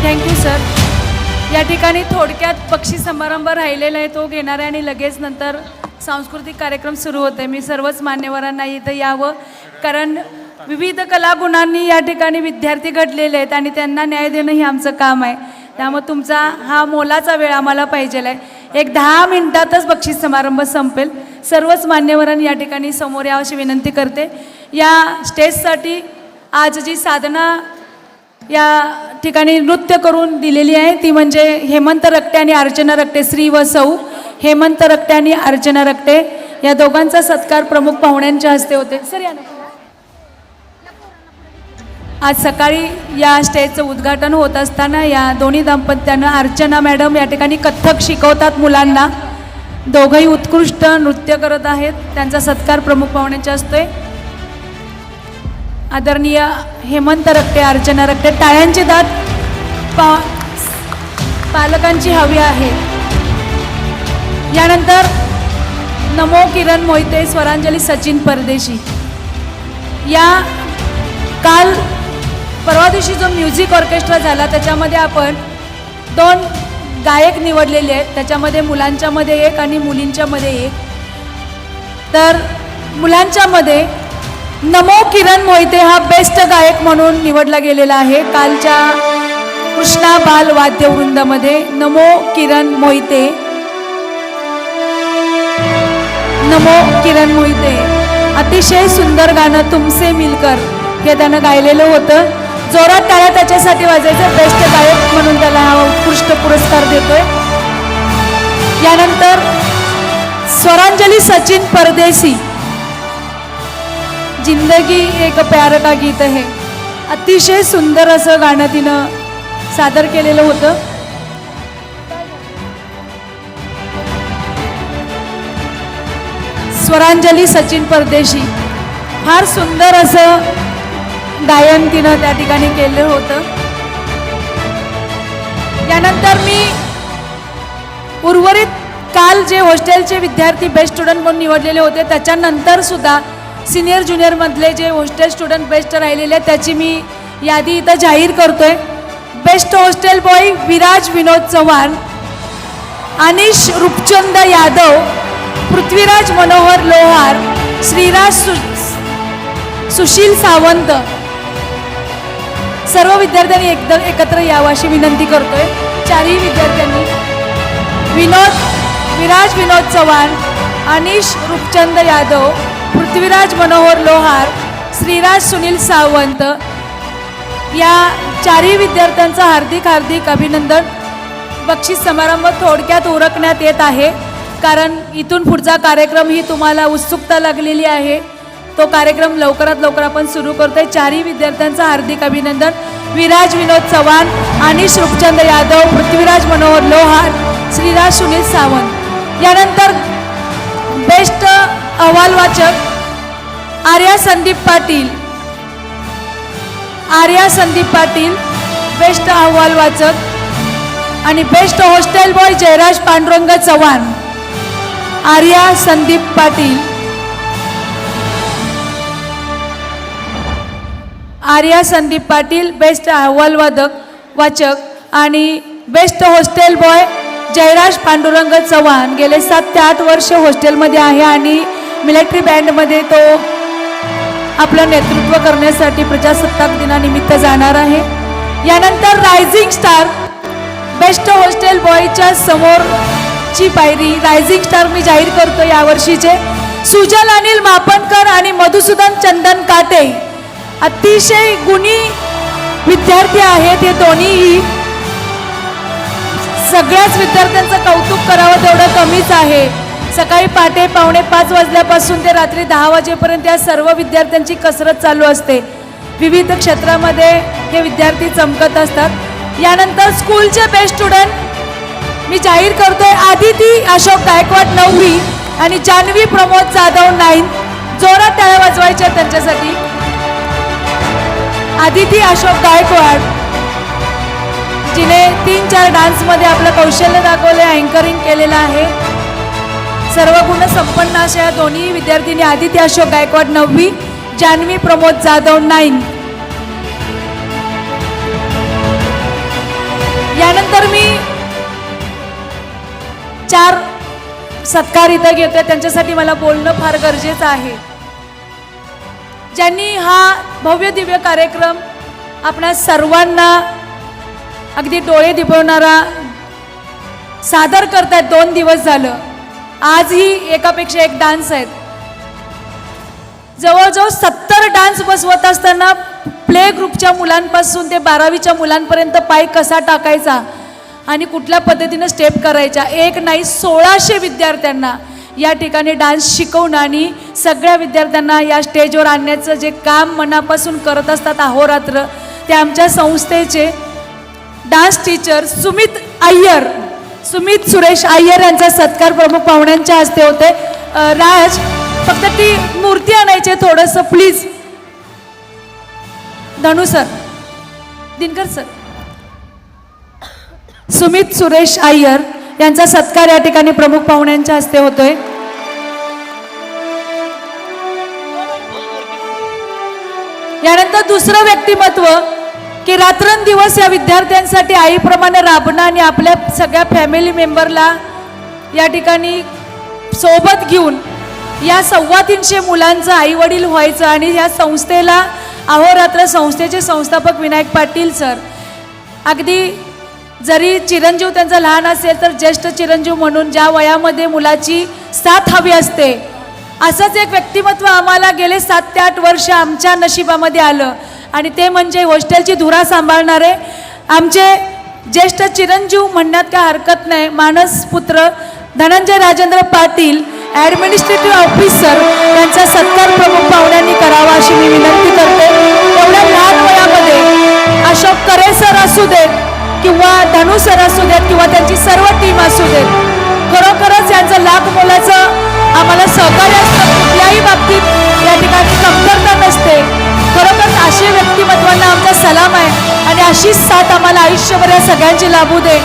Thank you sir. या ठिकाणी थोडक्यात बक्षीस समारंभ राहिलेला आहे, तो घेणार आहे आणि लगेच नंतर सांस्कृतिक कार्यक्रम सुरू होते. मी सर्वच मान्यवरांना इथं यावं, कारण विविध कलागुणांनी या ठिकाणी विद्यार्थी घडलेले आहेत आणि त्यांना न्याय देणं हे आमचं काम आहे. त्यामुळे तुमचा हा मोलाचा वेळ आम्हाला पाहिजेला आहे. एक 10 मिनिटातच बक्षीस समारंभ संपेल. सर्वच मान्यवरांनी या ठिकाणी समोर यावं अशी विनंती करते. या स्टेजसाठी आज जी साधना या ठिकाणी नृत्य करून दिलेली आहे ती म्हणजे हेमंत रक्टे आणि अर्चना रक्टे, श्री व सौ हेमंत रक्टे आणि अर्चना रक्टे या दोघांचा सत्कार प्रमुख पाहुण्यांच्या हस्ते होते. सर या ना. आज सकाळी या स्टेजचं उद्घाटन होत असताना या दोन्ही दाम्पत्यानं, अर्चना मॅडम या ठिकाणी कथ्थक शिकवतात मुलांना, दोघंही उत्कृष्ट नृत्य करत आहेत. त्यांचा सत्कार प्रमुख पाहुण्यांच्या हस्ते. आदरणीय हेमंत रक्टे, अर्चना रक्टे, टाळ्यांची दाद पालकांची हवी आहे. यानंतर नमो किरण मोहिते, स्वरांजली सचिन परदेशी. या काल परवा दिवशी जो म्युझिक ऑर्केस्ट्रा झाला त्याच्यामध्ये आपण 2 गायक निवडलेले आहेत, त्याच्यामध्ये मुलांच्यामध्ये 1 आणि मुलींच्यामध्ये 1. तर मुलांच्यामध्ये नमो किरण मोहिते हा बेस्ट गायक म्हणून निवडला गेलेला आहे कालच्या कृष्णा बाल वाद्यवृंदामध्ये. नमो किरण मोहिते, नमो किरण मोहिते. अतिशय सुंदर गाणं तुमसे मिलकर हे त्यानं गायलेलं होतं. जोरात टाळ्या त्याच्यासाठी वाजायचं. बेस्ट गायक म्हणून त्याला हा उत्कृष्ट पुरस्कार देतोय. यानंतर स्वरांजली सचिन परदेशी, जिंदगी एक प्यार का गीत है, अतिशय सुंदर असं गाणं तिनं सादर केलेलं होतं. स्वरांजली सचिन परदेशी फार सुंदर असं गायन तिनं त्या ठिकाणी केलं होतं. यानंतर मी उर्वरित काल जे हॉस्टेलचे विद्यार्थी बेस्ट स्टुडंट म्हणून निवडलेले होते त्याच्यानंतर सुद्धा सिनियर ज्युनियरमधले जे हॉस्टेल स्टुडंट बेस्ट राहिलेले त्याची मी यादी इथं जाहीर करतोय. बेस्ट हॉस्टेल बॉय विराज विनोद चव्हाण, अनिश रूपचंद यादव, पृथ्वीराज मनोहर लोहार, श्रीराज सुशील सावंत. सर्व विद्यार्थ्यांनी एकदम एकत्र यावं अशी विनंती करतोय. 4ही विद्यार्थ्यांनी विराज विनोद चव्हाण, अनिश रूपचंद यादव, पृथ्वीराज मनोहर लोहार, श्रीराज सुनील सावंत या 4ही विद्यार्थ्यांचं हार्दिक हार्दिक अभिनंदन. बक्षीस समारंभ थोडक्यात उरकण्यात येत आहे कारण इथून पुढचा कार्यक्रम ही तुम्हाला उत्सुकता लागलेली आहे. तो कार्यक्रम लवकरात लवकर आपण सुरू करतोय. 4ही विद्यार्थ्यांचं हार्दिक अभिनंदन. विराज विनोद चव्हाण, अनिश रूपचंद यादव, पृथ्वीराज मनोहर लोहार, श्रीराज सुनील सावंत. यानंतर बेस्ट अहवाल वाचक आर्या संदीप पाटील, आर्या संदीप पाटील बेस्ट अहवाल वाचक आणि best hostel boy Jayraj Pandurang Chavan. Arya Sandeep Patil, Arya Sandeep Patil best अहवाल वाचक आणि best hostel boy Jayraj Pandurang Chavan. गेले 7 ते 8 वर्ष हॉस्टेलमध्ये आहे आणि मिलिटरी बँडमध्ये तो आपलं नेतृत्व करण्यासाठी प्रजासत्ताक दिनानिमित्त जाणार आहे. यानंतर रायझिंग स्टार बेस्ट हॉस्टेल बॉयच्या समोरची पायरी रायझिंग स्टार मी जाहीर करतो यावर्षीचे सुजल अनिल मापनकर आणि मधुसूदन चंदन काटे. अतिशय गुणी विद्यार्थी आहेत हे दोन्हीही. सगळ्याच विद्यार्थ्यांचं कौतुक करावं तेवढं कमीच आहे. सकाळी पहाटे 4:45 वाजल्यापासून ते रात्री 10 वाजेपर्यंत या सर्व विद्यार्थ्यांची कसरत चालू असते. विविध क्षेत्रामध्ये हे विद्यार्थी चमकत असतात. यानंतर स्कूलचे बेस्ट स्टुडंट मी जाहीर करतोय आदिती अशोक गायकवाड 9वी आणि जान्हवी प्रमोद जाधव 9. जोरात टाळ्या वाजवायच्या त्यांच्यासाठी. आदिती अशोक गायकवाड जिने 3-4 डान्समध्ये आपलं कौशल्य दाखवले, अँकरिंग केलेलं आहे. सर्व गुण संपन्न अशा या दोन्ही विद्यार्थिनी आदिती अशोक गायकवाड 9वी, जान्हवी प्रमोद जाधव 9. यानंतर मी 4 सत्कार इथं घेतोय, त्यांच्यासाठी मला बोलणं फार गरजेचं आहे. ज्यांनी हा भव्य दिव्य कार्यक्रम आपणा सर्वांना अगदी डोळे दिपवणारा सादर करतायत. 2 दिवस झालं. आजही एकापेक्षा एक डान्स आहेत. जवळजवळ 70 डान्स बसवत असताना प्ले ग्रुपच्या मुलांपासून ते 12वीच्या मुलांपर्यंत पाय कसा टाकायचा आणि कुठल्या पद्धतीनं स्टेप करायच्या, एक नाही 1600 विद्यार्थ्यांना या ठिकाणी डान्स शिकवणं आणि सगळ्या विद्यार्थ्यांना या स्टेजवर आणण्याचं जे काम मनापासून करत असतात अहोरात्र, ते आमच्या संस्थेचे डान्स टीचर सुमित सुरेश अय्यर यांचा सत्कार प्रमुख पाहुण्यांच्या हस्ते होते. राज, फक्त ती मूर्ती आणायची थोडंसं please. Dhanu sir, Dinkar sir. Sumit Suresh Iyer यांचा सत्कार या ठिकाणी प्रमुख पाहुण्यांच्या हस्ते होतोय. यानंतर दुसरं व्यक्तिमत्व की रात्रंदिवस या विद्यार्थ्यांसाठी आईप्रमाणे राबणं आणि आपल्या सगळ्या फॅमिली मेंबरला या ठिकाणी सोबत घेऊन या 350 मुलांचं आईवडील व्हायचं आणि या संस्थेला अहोरात्र संस्थेचे संस्थापक विनायक पाटील सर. अगदी जरी चिरंजीव त्यांचा लहान असेल तर ज्येष्ठ चिरंजीव म्हणून ज्या वयामध्ये मुलाची साथ हवी असते, असंच एक व्यक्तिमत्व आम्हाला गेले 7 ते 8 वर्ष आमच्या नशिबामध्ये आलं आणि ते म्हणजे हॉस्टेलची धुरा सांभाळणारे आमचे ज्येष्ठ चिरंजीव म्हणण्यात काय हरकत नाही, मानस पुत्र धनंजय राजेंद्र पाटील ॲडमिनिस्ट्रेटिव्ह ऑफिसर यांचा सत्कार प्रमुख पाहुण्यांनी करावा अशी मी विनंती करते. एवढ्या लहान वयामध्ये अशोक करे सर असू देत किंवा धनु सर असू देत किंवा त्यांची सर्व टीम असू देत, खरोखरच यांचं लाख मोलाचं आम्हाला सहकार्य असतं. कुठल्याही बाबतीत या ठिकाणी कमतरता नसते. खरोखर असे व्यक्तिमत्वांना आमचा सलाम आहे आणि अशीच साथ आम्हाला आयुष्यभर या सगळ्यांची लाभू दे.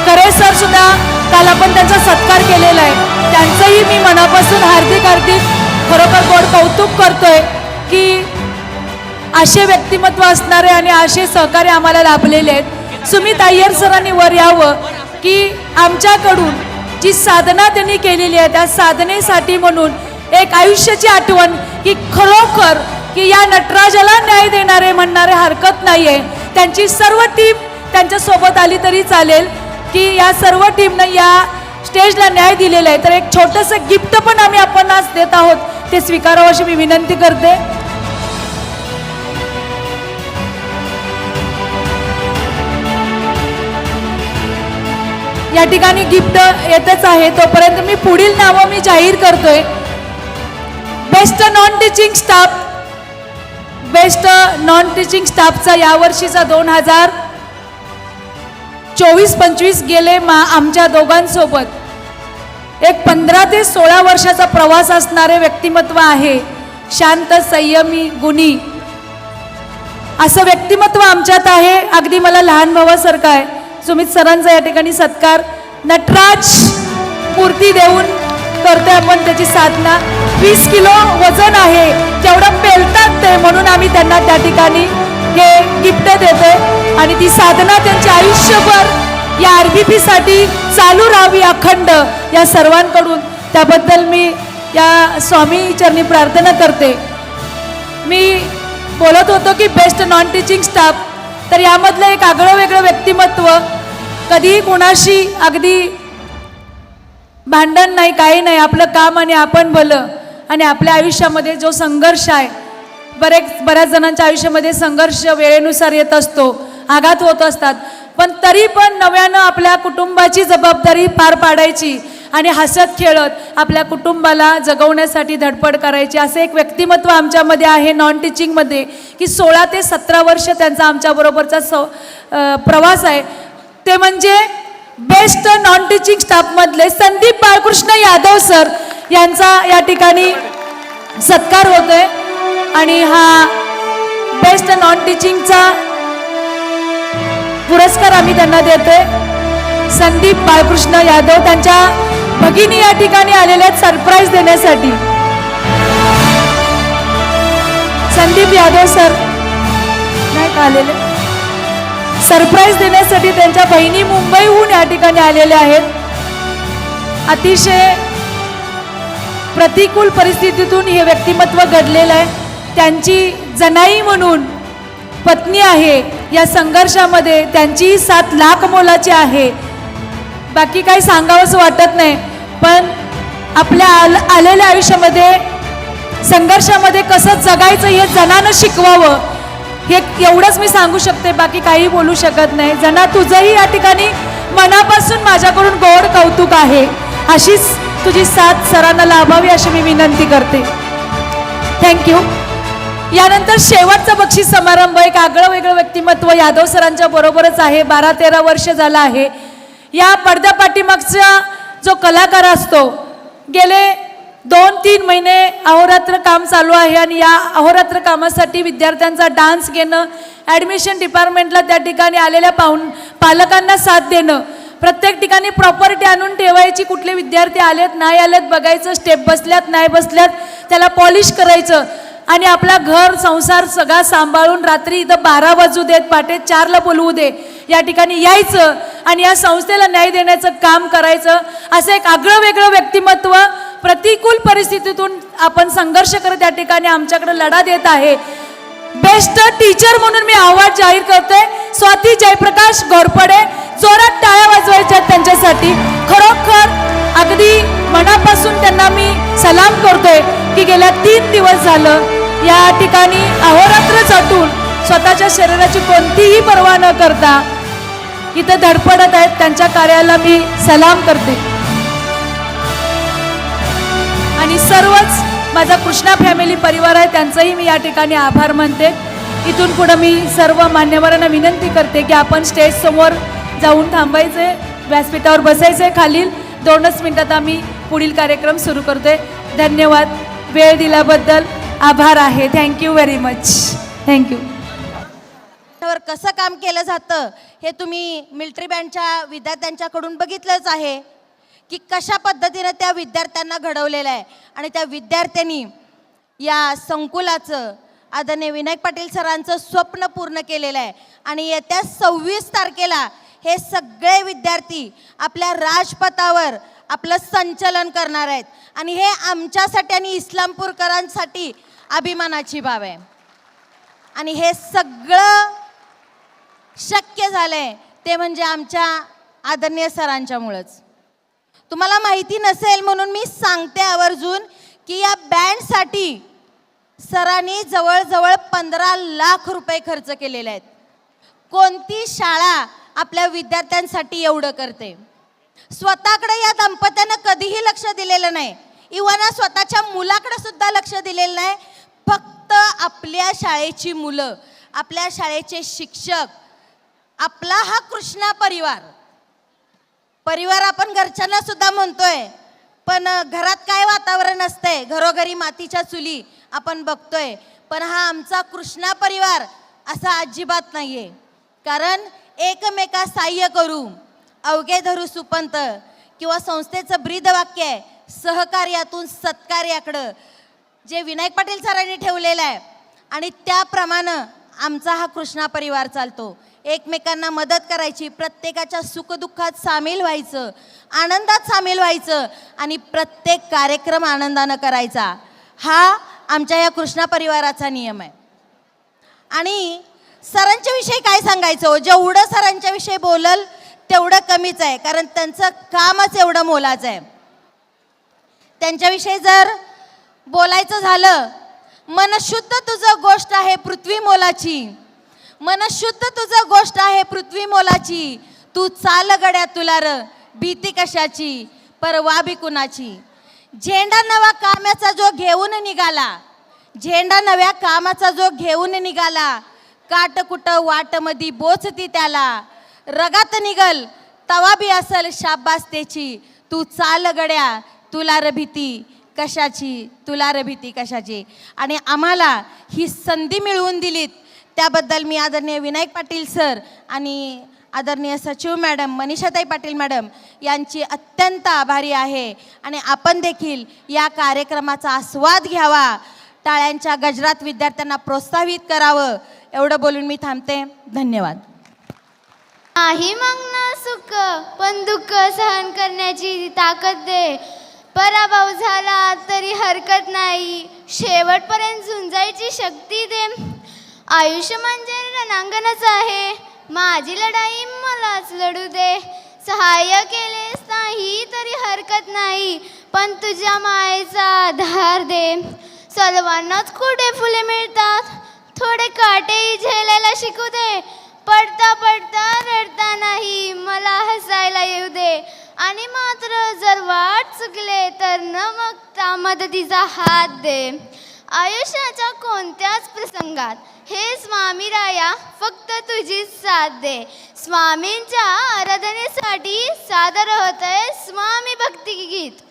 करे सर सुद्धा काल आपण त्यांचा सत्कार केलेला आहे, त्यांचंही मी मनापासून हार्दिक खरोखर गोड कौतुक करतोय की असे व्यक्तिमत्व असणारे आणि असे सहकार्य आम्हाला लाभलेले आहेत. सुमित अय्यर सरांनी वर यावं की आमच्याकडून जी साधना त्यांनी केलेली आहे त्या साधनेसाठी म्हणून एक आयुष्याची आठवण की खरोखर की या नटराजाला न्याय देणारे म्हणणारे हरकत नाही आहे. त्यांची सर्व टीम त्यांच्यासोबत आली तरी चालेल की या सर्व टीमनं या स्टेजला न्याय दिलेला आहे. तर एक छोटंसं गिफ्ट पण आम्ही आपण आज देत आहोत, ते स्वीकारावं अशी मी विनंती करते. या ठिकाणी गिफ्ट येतच आहे. तोपर्यंत मी पुढील नावं मी जाहीर करतोय. Best non teaching staff, best non teaching स्टाफचा यावर्षीचा 2024-25 गेले आमच्या दोघांसोबत एक 15 ते 16 वर्षाचा प्रवास असणारे व्यक्तिमत्व आहे. शांत, संयमी, गुणी असं व्यक्तिमत्व आमच्यात आहे. अगदी मला लहान भावासारखं आहे. सुमित सरांचा या ठिकाणी सत्कार नटराज मूर्ती देऊन करतोय आपण त्याची साधना. 20 किलो वजन आहे, तेवढं पेलतात ते, म्हणून आम्ही त्यांना त्या ठिकाणी हे गिफ्ट देतोय आणि ती साधना त्यांच्या आयुष्यभर या RBP साठी चालू राहावी अखंड या सर्वांकडून. त्याबद्दल मी या स्वामी चरणी प्रार्थना करते. मी बोलत होतो की बेस्ट नॉन टीचिंग स्टाफ, तर यामधलं एक आगळं वेगळं व्यक्तिमत्व, कधीही कोणाशी अगदी भांडण नाही, काही नाही, आपलं काम आणि आपण भलं. आणि आपल्या आयुष्यामध्ये जो संघर्ष आहे, बऱ्याच जणांच्या आयुष्यामध्ये संघर्ष वेळेनुसार येत असतो, आघात होत असतात, पण तरी पण नव्यानं आपल्या कुटुंबाची जबाबदारी पार पाडायची आणि हसत खेळत आपल्या कुटुंबाला जगवण्यासाठी धडपड करायची, असं एक व्यक्तिमत्व आमच्यामध्ये आहे नॉन टीचिंगमध्ये, की 16 ते 17 वर्ष त्यांचा आमच्याबरोबरचा प्रवास आहे. ते म्हणजे बेस्ट नॉन टीचिंग स्टाफमधले संदीप बाळकृष्ण यादव सर यांचा या ठिकाणी सत्कार होतोय. आणि हा बेस्ट नॉन टीचिंगचा पुरस्कार आम्ही त्यांना देतोय. संदीप बाळकृष्ण यादव, त्यांच्या भगिनी या ठिकाणी आलेल्या सरप्राईज देण्यासाठी. संदीप यादव सर नाही का आलेले, सरप्राईज देण्यासाठी त्यांच्या बहिणी मुंबईहून या ठिकाणी आलेल्या आहेत. अतिशय प्रतिकूल परिस्थितीतून हे व्यक्तिमत्व घडलेलं आहे. त्यांची जनाई म्हणून पत्नी आहे, या संघर्षामध्ये त्यांची 7 लाख मोलाची आहे. बाकी काही सांगावंसं वाटत नाही, पण आपल्या आलेल्या आयुष्यामध्ये संघर्षामध्ये कसं जगायचं हे जनानं शिकवावं, हे एवढंच मी सांगू शकते, बाकी काही बोलू शकत नाही. जना, तुझंही या ठिकाणी मनापासून माझ्याकडून गोड कौतुक आहे. अशीच तुझी साथ सरांना लाभावी अशी मी विनंती करते. थँक्यू. यानंतर शेवटचा बक्षीस समारंभ, एक आगळं वेगळं व्यक्तिमत्व यादव सरांच्या बरोबरच आहे. 12-13 वर्ष झालं आहे. या पडद्या पाठीमागचा जो कलाकार असतो, गेले 2-3 महिने अहोरात्र काम चालू आहे आणि या अहोरात्र कामासाठी विद्यार्थ्यांचा डान्स घेणं, ॲडमिशन डिपार्टमेंटला त्या ठिकाणी आलेल्या पालकांना साथ देणं, प्रत्येक ठिकाणी प्रॉपर्टी आणून ठेवायची, कुठले विद्यार्थी आलेत नाही आलेत बघायचं, स्टेप बसल्यात नाही बसल्यात त्याला पॉलिश करायचं आणि आपला घर संसार सगळा सांभाळून रात्री इथं 12 वाजू देत, पहाटे 4ला बोलवू दे, या ठिकाणी यायचं आणि या संस्थेला न्याय देण्याचं काम करायचं. असं एक आगळं वेगळं व्यक्तिमत्व प्रतिकूल परिस्थितीतून आपण संघर्ष करत या ठिकाणी आमच्याकडे लढा देत आहे. बेस्ट टीचर म्हणून मी आवाज जाहीर करतोय स्वाती जयप्रकाश घोरपडे. जोरात टाळ्या वाजवायच्या त्यांच्यासाठी. खरोखर अगदी मनापासून त्यांना मी सलाम करतोय की गेल्या 3 दिवस झालं या ठिकाणी अहोरात्र झटून स्वतःच्या शरीराची कोणतीही पर्वा न करता इथं धडपडत आहेत. त्यांच्या कार्याला मी सलाम करते. आणि सर्वच माझा कृष्णा फॅमिली परिवार आहे, त्यांचाही मी या ठिकाणी आभार मानते. इथून पुढे मी सर्व मान्यवरांना विनंती करते की आपण स्टेज समोर जाऊन थांबायचे, व्यासपीठावर बसायचे. खालील 2च मिनिटात आम्ही पुढील कार्यक्रम सुरू करतोय. धन्यवाद. वेळ दिल्याबद्दल आभार आहे. Thank you very much. थँक्यू. कसं काम केलं जातं हे तुम्ही मिलिटरी बँडच्या विद्यार्थ्यांच्याकडून बघितलंच आहे की कशा पद्धतीने त्या विद्यार्थ्यांना घडवलेलं आहे. आणि त्या विद्यार्थ्यांनी या संकुलाचं आदरणीय विनायक पाटील सरांचं स्वप्न पूर्ण केलेलं आहे. आणि येत्या 26 तारखेला हे सगळे विद्यार्थी आपल्या राजपथावर आपलं संचलन करणार आहेत. आणि हे आमच्यासाठी आणि इस्लामपूरकरांसाठी अभिमानाची बाब आहे. आणि हे सगळं शक्य झालंय ते म्हणजे आमच्या आदरणीय सरांच्यामुळेच. तुम्हाला माहिती नसेल म्हणून मी सांगते आवर्जून की या बँडसाठी सरांनी जवळजवळ 15 लाख रुपये खर्च केलेले आहेत. कोणती शाळा आपल्या विद्यार्थ्यांसाठी एवढं करते? स्वतःकडे या दंपत्यानं कधीही लक्ष दिलेलं नाही. इव्हन स्वतःच्या मुलाकडे सुद्धा लक्ष दिलेलं नाही. फक्त आपल्या शाळेची मुलं, आपल्या शाळेचे शिक्षक, आपला हा कृष्णा परिवार आपण घरच्यांना सुद्धा म्हणतोय, पण घरात काय वातावरण असतंय, घरोघरी मातीच्या चुली आपण बघतोय. पण हा आमचा कृष्णा परिवार असा अजिबात नाहीये. कारण एकमेका सहाय्य करू, अवघे धरू सुपंत, किंवा संस्थेचं ब्रीदवाक्य आहे सहकार्यातून सत्कार्याकडं, जे विनायक पाटील सरांनी ठेवलेलं आहे. आणि त्याप्रमाणे आमचा हा कृष्णा परिवार चालतो. एकमेकांना मदत करायची, प्रत्येकाच्या सुखदुःखात सामील व्हायचं, आनंदात सामील व्हायचं आणि प्रत्येक कार्यक्रम आनंदानं करायचा, हा आमच्या या कृष्णा परिवाराचा नियम आहे. आणि सरांच्या विषयी काय सांगायचं हो, जेवढं सरांच्या विषयी बोलल तेवढं कमीच आहे, कारण त्यांचं कामच एवढं मोलाचं आहे. त्यांच्याविषयी जर बोलायचं झालं, मनशुद्ध तुझं गोष्ट आहे पृथ्वी मोलाची, मनशुद्ध तुझं गोष्ट आहे पृथ्वी मोलाची, तू चाल गड्या तुला र भीती कशाची, परवा बी कुणाची. झेंडा नवा कामाचा जो घेऊन निघाला, झेंडा नव्या कामाचा जो घेऊन निघाला, काट कुठं वाटमधी बोचती त्याला, रगात निघल तवा बी असल शाबास त्याची, तू चाल गड्या तुला र भीती कशाची, तुला र भीती कशाची. आणि आम्हाला ही संधी मिळवून दिलीत त्याबद्दल मी आदरणीय विनायक पाटील सर आणि आदरणीय सचिव मॅडम मनीषाताई पाटील मॅडम यांची अत्यंत आभारी आहे. आणि आपण देखील या कार्यक्रमाचा आस्वाद घ्यावा, टाळ्यांच्या गजरात विद्यार्थ्यांना प्रोत्साहित करावं. एवढं बोलून मी थांबते. धन्यवाद. नाही मागणं सुख पण दुःख सहन करण्याची ताकद दे, पराभव झाला तरी हरकत नाही, शेवटपर्यंत झुंजायची शक्ती दे. आयुष्य म्हणजे रणांगणच आहे, माझी लढाई मलाच लढू दे. सहाय्य केलेस नाही तरी हरकत नाही, पण तुझ्या मायेचा आधार दे. सर्वांनाच कुठे फुले मिळतात, थोडे काटेही झेलायला शिकू दे. पडता पडता रडता नाही, मला हसायला येऊ दे. आणि मात्र जर वाट चुकले तर न मागता मदतीचा हात दे. आयुष्याच्या कोणत्याच प्रसंगात हे स्वामी राया फक्त तुझीच साथ दे. स्वामींच्या आराधनेसाठी सादर होतंय स्वामी भक्ती गीत.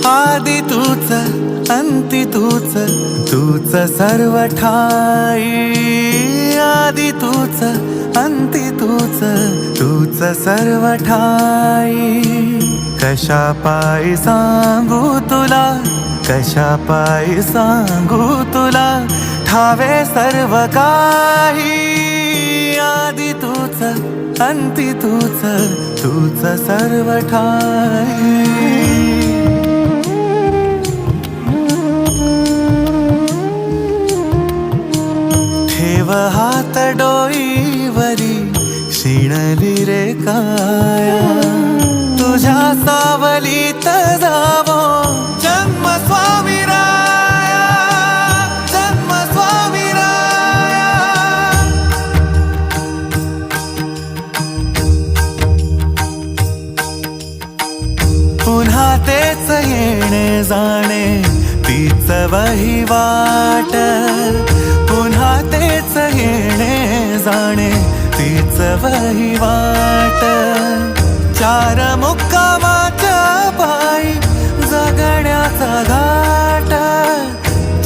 आदि तूच अंती तूच, तूच सर्व ठाई. आदि तूच अंती तूच, तूच सर्व ठाई. कशा पायी सांगू तुला, कशा पायी सांगू तुला, ठावे सर्व काही. आदि तूच अंती तूच, तूच सर्व ठाई. ठेव हात डोईवरी, शिणली रे काया, तुझ्या सावलीत जावो जन्म स्वामी राया, जन्म स्वामी राया. पुन्हा तेच येणे जाणे, तीच वहिवाट. पुन्हा तेच येणे जाणे, तीच वहिवाट. चार मुक्कामाच्या पायी जगण्याचा घाट,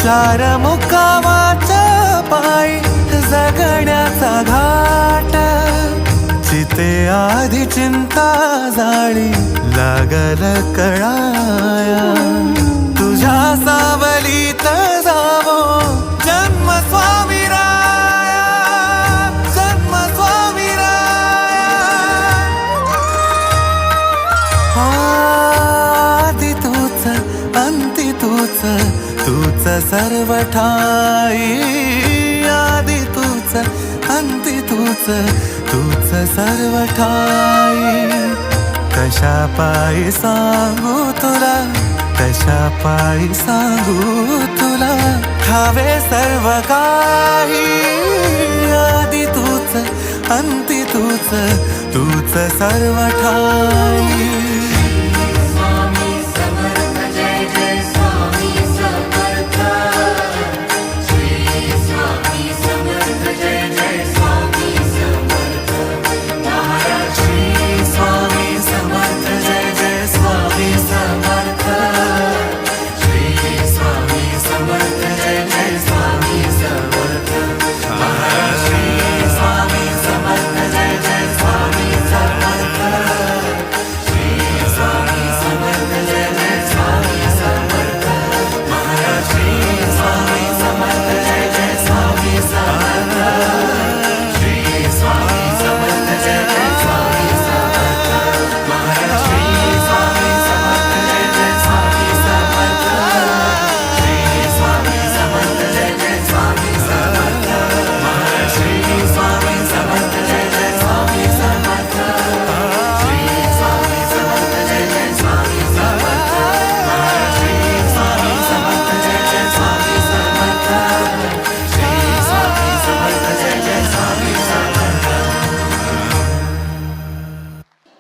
चार मुक्कामाच्या पायी जगण्याचा घाट. चिते आधी चिंता जाळी लागल कळाया, तुझ्या सावलीत जावो जन्म स्वामी राया, जन्म स्वामी राया. आदि तूच तूच सर्व ठाई आधी तूच अंती तूच सर्व ठाई कशा पायी सांगू तुला कशा पायी सांगू तुला ठावे सर्व काही आधी तूच अंती तूच सर्व ठाई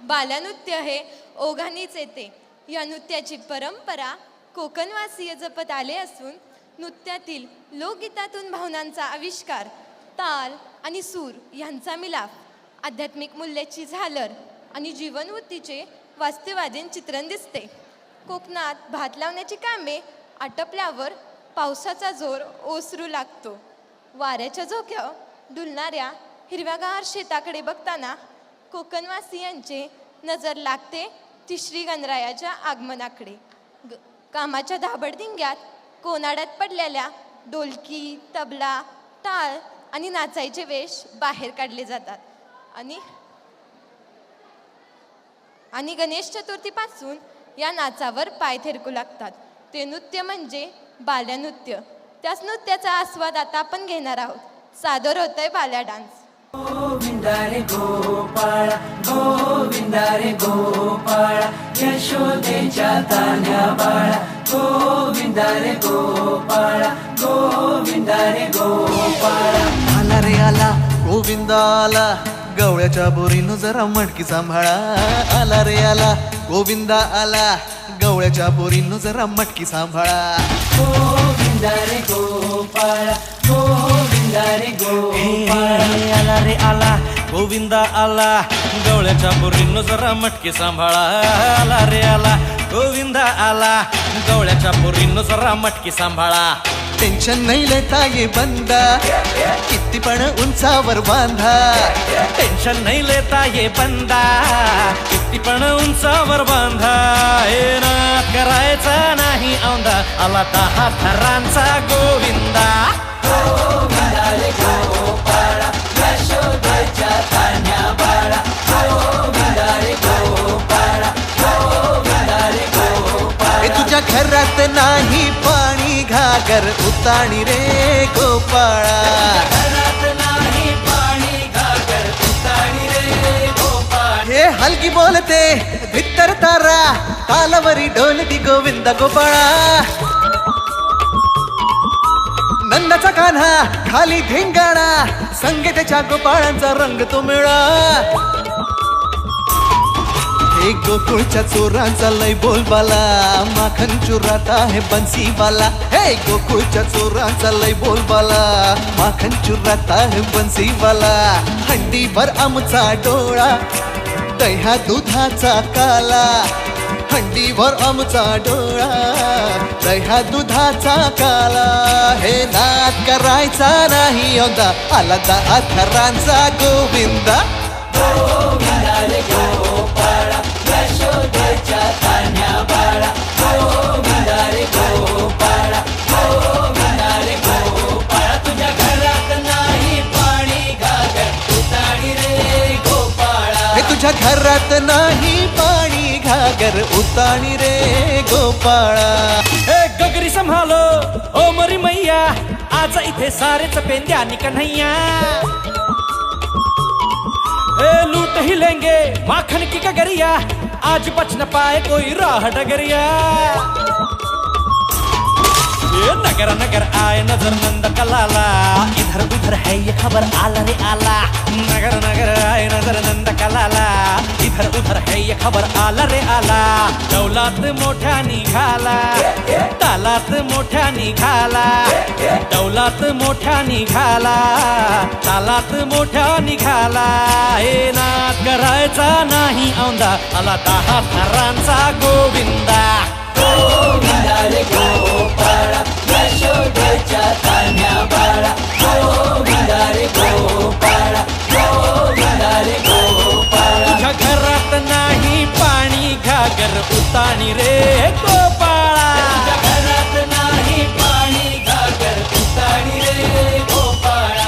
बालनृत्य हे ओघानेच येते. या नृत्याची परंपरा कोकणवासीय जपत आले असून नृत्यातील लोकगीतातून भावनांचा आविष्कार, ताल आणि सूर यांचा मिलाफ, आध्यात्मिक मूल्याची झालर आणि जीवनवृत्तीचे वास्तववादीन चित्रण दिसते. कोकणात भात लावण्याची कामे आटपल्यावर पावसाचा जोर ओसरू लागतो. वाऱ्याच्या झोक्यावर डुलणाऱ्या हिरव्यागार शेताकडे बघताना कोकणवासियांचे नजर लागते ती श्री गणरायाच्या आगमनाकडे. कामाच्या धाबडदिंग्यात कोनाड्यात पडलेल्या ढोलकी, तबला, टाळ आणि नाचायचे वेश बाहेर काढले जातात आणि गणेश चतुर्थीपासून या नाचावर पाय थिरकू लागतात. ते नृत्य म्हणजे बाल्यानृत्य. त्याच नृत्याचा आस्वाद आता आपण घेणार आहोत. सादर होतोय बाल्या डान्स. गोविंदा रे गोपाळा गोविंदा रे गोपाळा यशोदेच्या तान्या बाळा गोविंदा रे गोपाळा गोविंदा रे गोपाळा. आला रे आला गोविंदा आला गवळ्याच्या बोरीनं जरा मटकी सांभाळा. आला रे आला गोविंदा आला गवळ्याच्या बोरीनं जरा मटकी सांभाळा. गोविंदा रे गोपाळा गोविंदा रे गोपाळा. आला रे आला गोविंदा आला गवळ्याच्या बोरीनं जरा मटकी सांभाळा. आला रे आला गोविंदा आला गवळ्याच्या बोरीनं जरा मटकी सांभाळा. टेन्शन नाही लेता ये बंदा किती पण उंचावर बांधा. टेन्शन नाही लेता ये बंदा किती पण उंचावर बांधा. हे ना करायचा नाही औंधा आला 10 थरांचा गोविंदा. गोविंदा रे गोपाळा यशोदेच्या तान्या बाळा गोविंदा रे गोपाळा गोविंदा रे गोपाळा. तुझ्या घरात नाही पाणी घागर उताणी रे गोपाळा. घरात नाही पाणी घागर उताणी रे गोपाळा. हे हलकी बोलते भित्तर तारा तालावरी ढोलकी गोविंदा गोपाळा. नंदाचा कान्हा खाली धिंगाणा संगे त्याच्या गोपाळांचा रंग तो मिळा. हे गोकुळच्या चोरांचा लय बोलबाला माखन चुरात आहे बन्सीवाला. हे गोकुळच्या चोरांचा लय बोलबाला माखन चुरात आहे बन्सीवाला. हंडीभर आमचा डोळा दह्या दुधाचा काला. हंडीवर आमचा डोळा दह्या दुधाचा काला. हे नाद करायचा नाही यंदा आला 10 थरांचा गोविंदा. गोविंदा रे गोपाळा यशोदेच्या तान्या बाळा गोविंदा रे गोपाळा गोविंदा रे गोपाळा. तुझ्या घरात नाही पाणी घागर उताणी रे गोपाळा. हे तुझ्या घरात नाही पाणी घागर उताणी रे गोपाळा. हे गगरी संभालो ओ मरी मैया आज इथे सारेच पेंद्यानी कन्हैया ए लूट ही लेंगे माखन की गगरिया आज बच न पाए कोई राह डगरिया ये नगर नगर आए नजर नंद कलाला इधर उधर है ये खबर आला रे आला नगर नगर आए नजर नंद कलाला इधर उधर है ये खबर आला रे आला दौलात मोठ्या निघाला तालात मोठ्या निघाला दौलात मोठ्या निघाला तालात मोठ्या निघाला हे नाद करायचा नाही औंदा आला 10 थरांचा गोविंदा गोविंदा रे गोपाळा यशोदेच्या तान्ह्या बाळा गोविंदा रे गोपाळा गोविंदा रे गोपाळा तुझ्या घरात नाही पाणी घागर उताणी रे गोपाळा तुझ्या घरात नाही पाणी घागर उताणी रे गोपाळा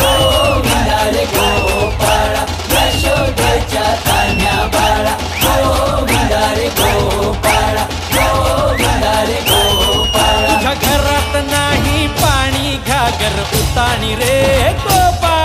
गोविंदा रे गोपाळा यशोदेच्या तान्ह्या बाळा गोविंदा रे गोपाळा गोविंदा रे गोपाळा तुझ्या घरात नाही पाणी घागर उताणी रे गोपाळा